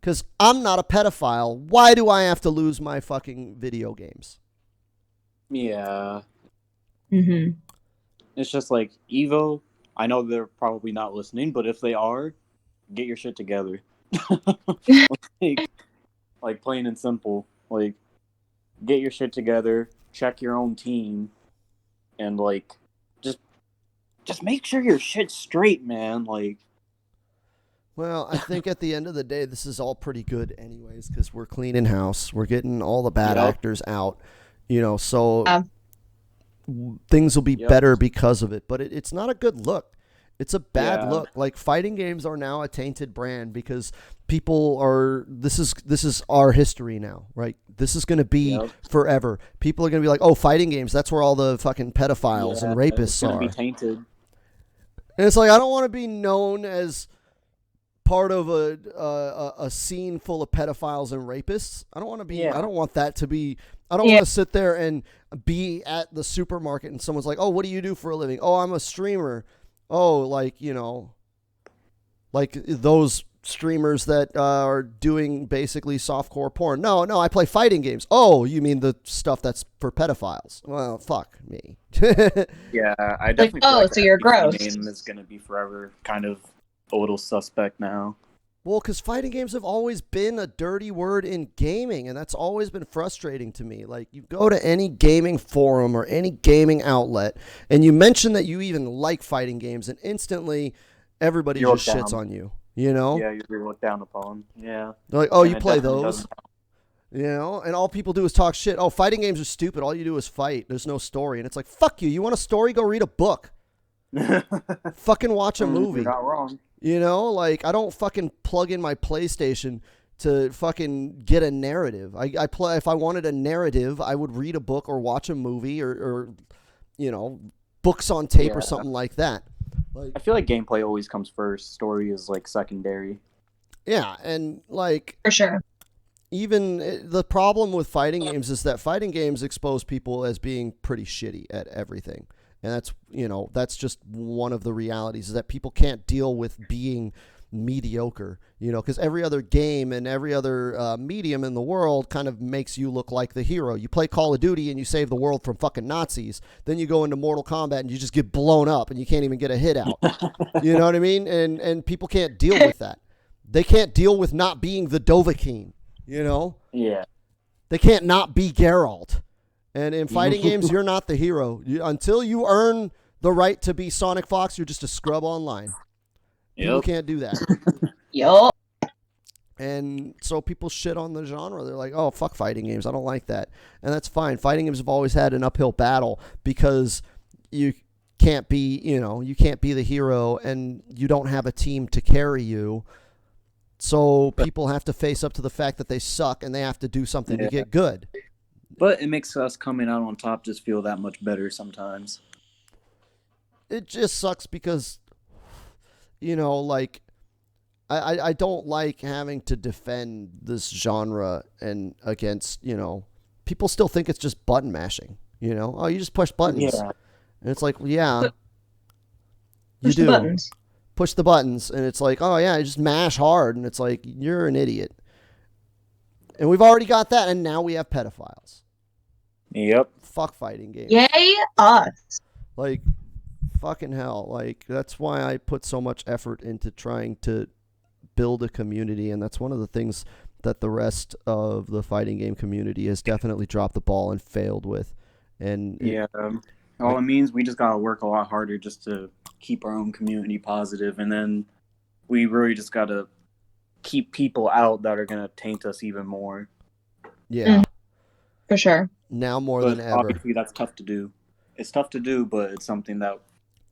[SPEAKER 1] Because I'm not a pedophile. Why do I have to lose my fucking video games?
[SPEAKER 3] yeah,
[SPEAKER 2] Mm-hmm.
[SPEAKER 3] it's just like EVO. I know they're probably not listening, but if they are, get your shit together. like plain and simple. Like, get your shit together. Check your own team, and like, just make sure your shit's straight, man. Like,
[SPEAKER 1] Well, I think at the end of the day, this is all pretty good anyways, because we're cleaning house. We're getting all the bad actors out, so things will be better because of it. But it's not a good look. It's a bad look. Like, fighting games are now a tainted brand because people are, this is our history now, right? This is going to be forever. People are going to be like, oh, fighting games, that's where all the fucking pedophiles and rapists are.
[SPEAKER 3] Be tainted.
[SPEAKER 1] And it's like, I don't want to be known as part of a scene full of pedophiles and rapists. I don't want to be. I don't want that to be. I don't want to sit there and be at the supermarket and someone's like, "Oh, what do you do for a living?" "Oh, I'm a streamer." "Oh, like like those streamers that are doing basically softcore porn." No, I play fighting games." "Oh, you mean the stuff that's for pedophiles?" Well, fuck me.
[SPEAKER 3] Yeah, I definitely. Feel like
[SPEAKER 2] so you're gross.
[SPEAKER 3] Name is gonna be forever kind of a little suspect now.
[SPEAKER 1] Well, because fighting games have always been a dirty word in gaming, and that's always been frustrating to me. Like, you go to any gaming forum or any gaming outlet, and you mention that you even like fighting games, and instantly everybody just shits on you,
[SPEAKER 3] Yeah, you're looked down upon. Yeah.
[SPEAKER 1] They're like, "Oh, you play those?" And all people do is talk shit. "Oh, fighting games are stupid. All you do is fight. There's no story." And it's like, fuck you. You want a story? Go read a book. Fucking watch a movie.
[SPEAKER 3] You're not wrong.
[SPEAKER 1] Like, I don't fucking plug in my PlayStation to fucking get a narrative. I play, if I wanted a narrative, I would read a book or watch a movie or books on tape or something like that. Like,
[SPEAKER 3] I feel like gameplay always comes first. Story is like secondary.
[SPEAKER 1] Yeah, and like,
[SPEAKER 2] For sure.
[SPEAKER 1] even the problem with fighting games is that fighting games expose people as being pretty shitty at everything. And that's just one of the realities, is that people can't deal with being mediocre, because every other game and every other medium in the world kind of makes you look like the hero. You play Call of Duty and you save the world from fucking Nazis. Then you go into Mortal Kombat and you just get blown up and you can't even get a hit out. You know what I mean? And people can't deal with that. They can't deal with not being the Dovahkiin,
[SPEAKER 3] Yeah.
[SPEAKER 1] They can't not be Geralt. And in fighting games, you're not the hero. Until you earn the right to be Sonic Fox, you're just a scrub online. People can't do that.
[SPEAKER 2] Yup.
[SPEAKER 1] And so people shit on the genre. They're like, "Oh, fuck fighting games. I don't like that." And that's fine. Fighting games have always had an uphill battle because you can't be, you can't be the hero and you don't have a team to carry you. So people have to face up to the fact that they suck and they have to do something to get good.
[SPEAKER 3] But it makes us coming out on top just feel that much better sometimes.
[SPEAKER 1] It just sucks because, like, I don't like having to defend this genre and against, people still think it's just button mashing, "Oh, you just push buttons."
[SPEAKER 2] Yeah.
[SPEAKER 1] And it's like, well, yeah, you
[SPEAKER 2] Push
[SPEAKER 1] do.
[SPEAKER 2] the buttons.
[SPEAKER 1] Push the buttons. And it's like, oh, yeah, just mash hard. And it's like, you're an idiot. And we've already got that, and now we have pedophiles.
[SPEAKER 3] Yep.
[SPEAKER 1] Fuck fighting games.
[SPEAKER 2] Yay, us.
[SPEAKER 1] Like, fucking hell. Like, that's why I put so much effort into trying to build a community, and that's one of the things that the rest of the fighting game community has definitely dropped the ball and failed with. And
[SPEAKER 3] all it means we just gotta work a lot harder just to keep our own community positive, and then we really just gotta keep people out that are gonna taint us even more.
[SPEAKER 1] Yeah.
[SPEAKER 2] For sure.
[SPEAKER 1] Now more
[SPEAKER 3] But
[SPEAKER 1] than ever.
[SPEAKER 3] obviously, that's tough to do. It's tough to do, but it's something that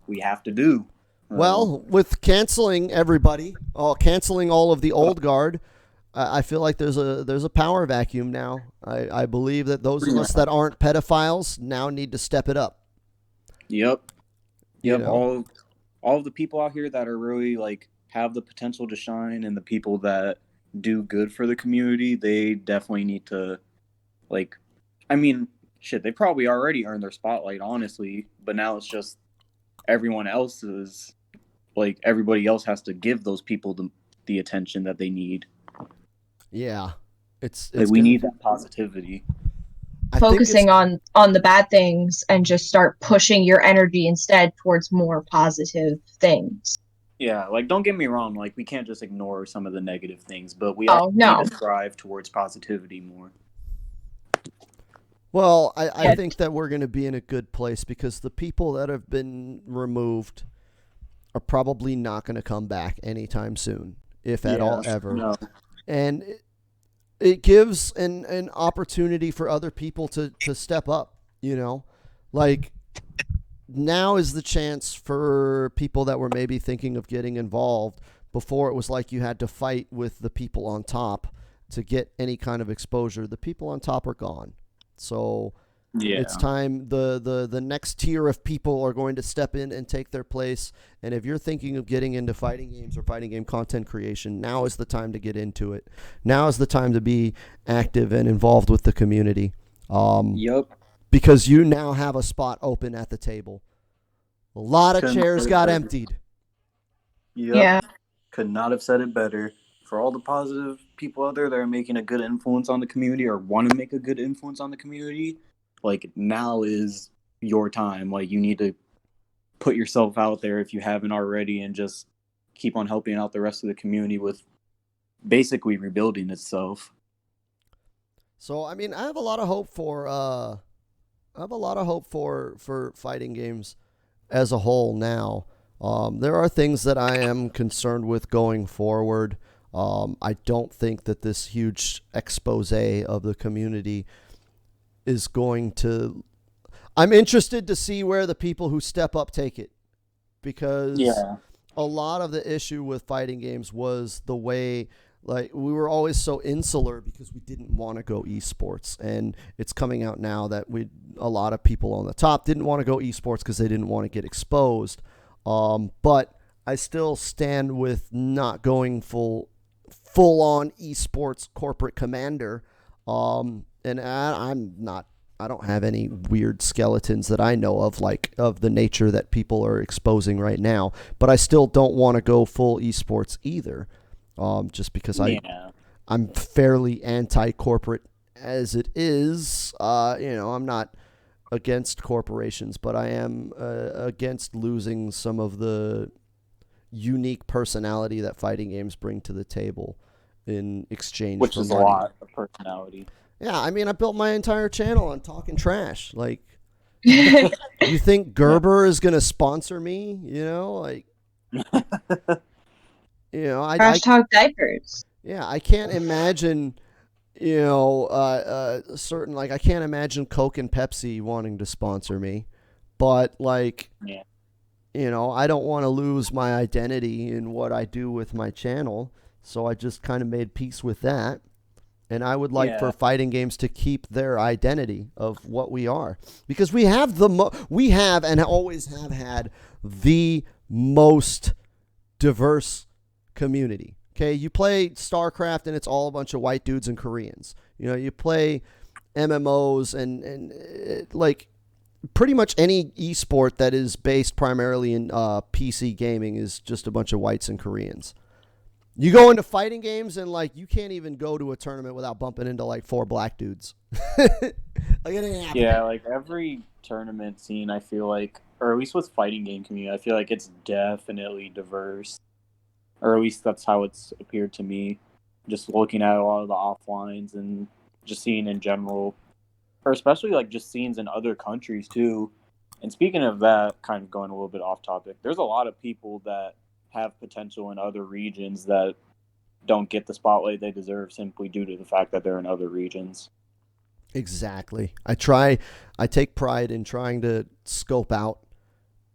[SPEAKER 3] we have to do.
[SPEAKER 1] Well, with canceling everybody, canceling all of the old guard, I feel like there's a power vacuum now. I believe that those of us that aren't pedophiles now need to step it up.
[SPEAKER 3] Yep.
[SPEAKER 1] You know?
[SPEAKER 3] All of the people out here that are really like have the potential to shine, and the people that do good for the community, they definitely need to, like, I mean, shit, they probably already earned their spotlight, honestly, but now it's just everyone else's, like, everybody else has to give those people the attention that they need.
[SPEAKER 1] Yeah, it's
[SPEAKER 3] Like, we need that positivity.
[SPEAKER 2] Focusing on the bad things and just start pushing your energy instead towards more positive things.
[SPEAKER 3] Yeah, like, don't get me wrong, like, we can't just ignore some of the negative things, but we all need to strive towards positivity more.
[SPEAKER 1] Well, I think that we're going to be in a good place because the people that have been removed are probably not going to come back anytime soon, if at all ever.
[SPEAKER 3] No.
[SPEAKER 1] And it gives an opportunity for other people to step up, you know? Like, now is the chance for people that were maybe thinking of getting involved. Before, it was like you had to fight with the people on top to get any kind of exposure. The people on top are gone. So it's time. The next tier of people are going to step in and take their place. And if you're thinking of getting into fighting games or fighting game content creation, now is the time to get into it. Now is the time to be active and involved with the community.
[SPEAKER 3] Yep.
[SPEAKER 1] Because you now have a spot open at the table. A lot of chairs got emptied.
[SPEAKER 3] Yep. Yeah. Could not have said it better. For all the positive people out there that are making a good influence on the community or want to make a good influence on the community, like, now is your time. Like, you need to put yourself out there if you haven't already, and just keep on helping out the rest of the community with basically rebuilding itself.
[SPEAKER 1] So, I mean, I have a lot of hope for fighting games as a whole now. There are things that I am concerned with going forward. I don't think that this huge expose of the community is going to... I'm interested to see where the people who step up take it, because a lot of the issue with fighting games was the way, like, we were always so insular because we didn't want to go esports, and it's coming out now that a lot of people on the top didn't want to go esports because they didn't want to get exposed. But I still stand with not going full on esports corporate commander. And I don't have any weird skeletons that I know of, like, of the nature that people are exposing right now, but I still don't want to go full esports either. Just because I'm fairly anti-corporate as it is. I'm not against corporations, but I am against losing some of the unique personality that fighting games bring to the table in exchange for money.
[SPEAKER 3] Which is a lot of personality.
[SPEAKER 1] Yeah, I mean, I built my entire channel on talking trash. Like, you think Gerber is going to sponsor me? You know, like,
[SPEAKER 2] Trash talk diapers.
[SPEAKER 1] Yeah, I can't imagine, certain, like, I can't imagine Coke and Pepsi wanting to sponsor me, but, like, I don't want to lose my identity in what I do with my channel, so I just kind of made peace with that. And I would like for fighting games to keep their identity of what we are, because we have and always have had the most diverse community. Okay, you play StarCraft and it's all a bunch of white dudes and Koreans. You play MMOs and like pretty much any esport that is based primarily in PC gaming is just a bunch of whites and Koreans. You go into fighting games and, like, you can't even go to a tournament without bumping into, like, 4 black dudes. Like, it ain't happening.
[SPEAKER 3] Yeah, like, every tournament scene, I feel like, or at least with fighting game community, I feel like it's definitely diverse. Or at least that's how it's appeared to me. Just looking at a lot of the offlines and just seeing in general, or especially, like, just scenes in other countries, too. And speaking of that, kind of going a little bit off topic, there's a lot of people that have potential in other regions that don't get the spotlight they deserve simply due to the fact that they're in other regions.
[SPEAKER 1] Exactly. I take pride in trying to scope out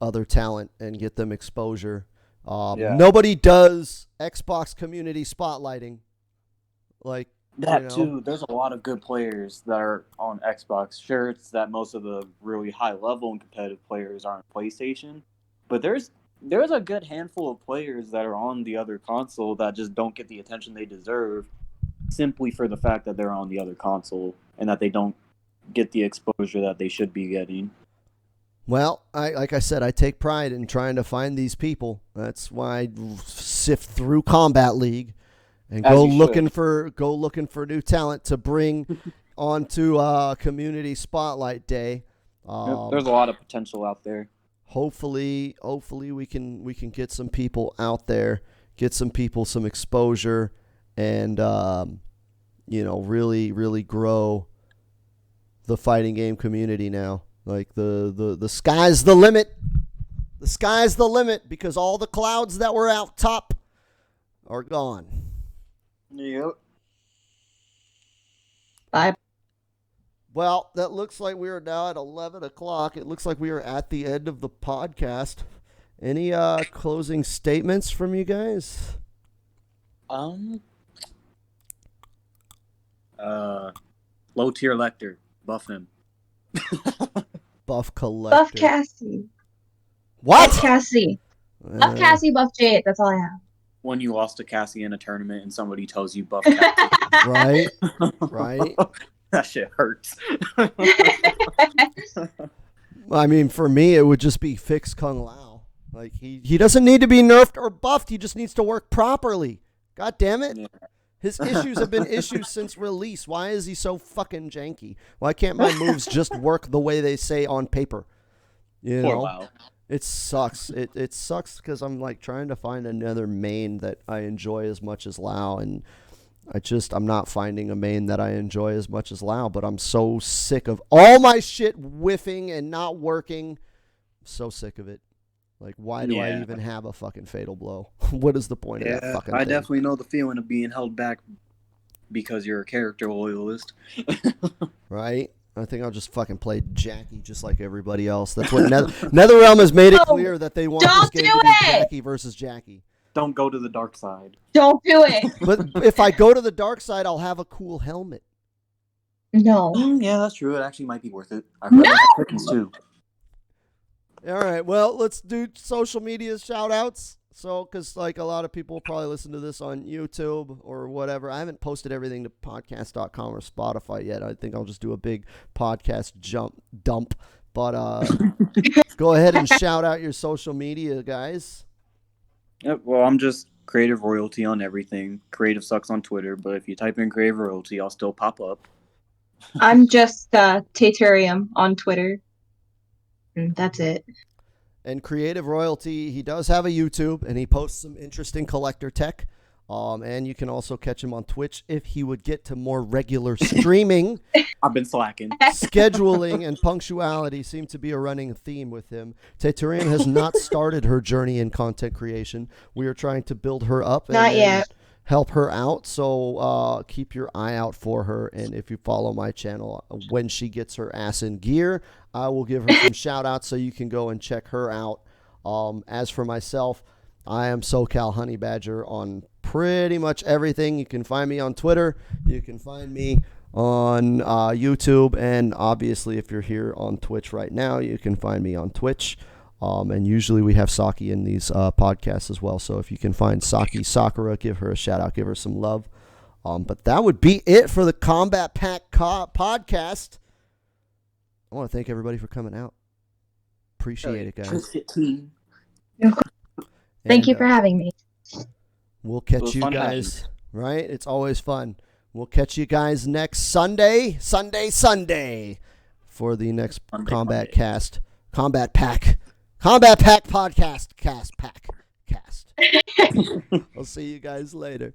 [SPEAKER 1] other talent and get them exposure. Nobody does Xbox community spotlighting. Like
[SPEAKER 3] that too. There's a lot of good players that are on Xbox. Sure, it's that most of the really high level and competitive players are on PlayStation, but there's a good handful of players that are on the other console that just don't get the attention they deserve simply for the fact that they're on the other console and that they don't get the exposure that they should be getting.
[SPEAKER 1] Well, like I said, I take pride in trying to find these people. That's why I sift through Combat League and go looking for new talent to bring onto Community Spotlight Day.
[SPEAKER 3] There's a lot of potential out there.
[SPEAKER 1] Hopefully we can get some people out there, get some people some exposure, and really grow the fighting game community now. Like the sky's the limit. The sky's the limit because all the clouds that were out top are gone.
[SPEAKER 3] Yep.
[SPEAKER 2] Bye.
[SPEAKER 1] Well, that looks like we are now at 11 o'clock. It looks like we are at the end of the podcast. Any closing statements from you guys?
[SPEAKER 3] Low tier Lecter. Buff him.
[SPEAKER 1] Buff Collector.
[SPEAKER 2] Buff Cassie.
[SPEAKER 1] What?
[SPEAKER 2] Buff Cassie. Buff Cassie, buff Jade. That's all I have.
[SPEAKER 3] When you lost to Cassie in a tournament and somebody tells you buff Cassie.
[SPEAKER 1] Right. Right.
[SPEAKER 3] That shit hurts.
[SPEAKER 1] I mean, for me, it would just be fix Kung Lao. Like, he doesn't need to be nerfed or buffed. He just needs to work properly. God damn it. Yeah. His issues have been issues since release. Why is he so fucking janky? Why can't my moves just work the way they say on paper? You know? Wow. It sucks. It sucks because I'm like trying to find another main that I enjoy as much as Lao, and I'm not finding a main that I enjoy as much as Lao, but I'm so sick of all my shit whiffing and not working. I'm so sick of it. Like, why do I even have a fucking fatal blow? What is the point of that fucking thing?
[SPEAKER 3] I definitely know the feeling of being held back because you're a character loyalist.
[SPEAKER 1] Right? I think I'll just fucking play Jackie just like everybody else. That's what NetherRealm has made it clear that they want this game to be Jackie versus Jackie.
[SPEAKER 3] Don't go to the dark side.
[SPEAKER 2] Don't do it.
[SPEAKER 1] But if I go to the dark side, I'll have a cool helmet.
[SPEAKER 2] No.
[SPEAKER 3] Yeah, that's true. It actually might be worth it. I've heard about chickens too.
[SPEAKER 1] All right, well, let's do social media shout-outs. So, because, like, a lot of people probably listen to this on YouTube or whatever. I haven't posted everything to podcast.com or Spotify yet. I think I'll just do a big podcast dump. But go ahead and shout out your social media, guys.
[SPEAKER 3] Yep, well, I'm just Creative Royalty on everything. Creative Sucks on Twitter, but if you type in Creative Royalty, I'll still pop up.
[SPEAKER 2] I'm just Taturium on Twitter. That's it.
[SPEAKER 1] And Creative Royalty, he does have a YouTube, and he posts some interesting collector tech. And you can also catch him on Twitch if he would get to more regular streaming.
[SPEAKER 3] I've been slacking.
[SPEAKER 1] Scheduling and punctuality seem to be a running theme with him. Taturium has not started her journey in content creation. We are trying to build her up.
[SPEAKER 2] Not yet.
[SPEAKER 1] Help her out, so keep your eye out for her. And if you follow my channel, when she gets her ass in gear, I will give her some shout outs so you can go and check her out. As for myself, I am SoCal Honey Badger on pretty much everything. You can find me on Twitter. You can find me on YouTube. And obviously, if you're here on Twitch right now, you can find me on Twitch. And usually we have Saki in these podcasts as well. So if you can find Saki Sakura, give her a shout out, give her some love. But that would be it for the Combat Pack podcast. I want to thank everybody for coming out. Appreciate it, guys.
[SPEAKER 2] Thank you for having me.
[SPEAKER 1] We'll catch you guys, right? It's always fun. We'll catch you guys next Sunday for the next Combat Pack podcast. Cast. I'll see you guys later.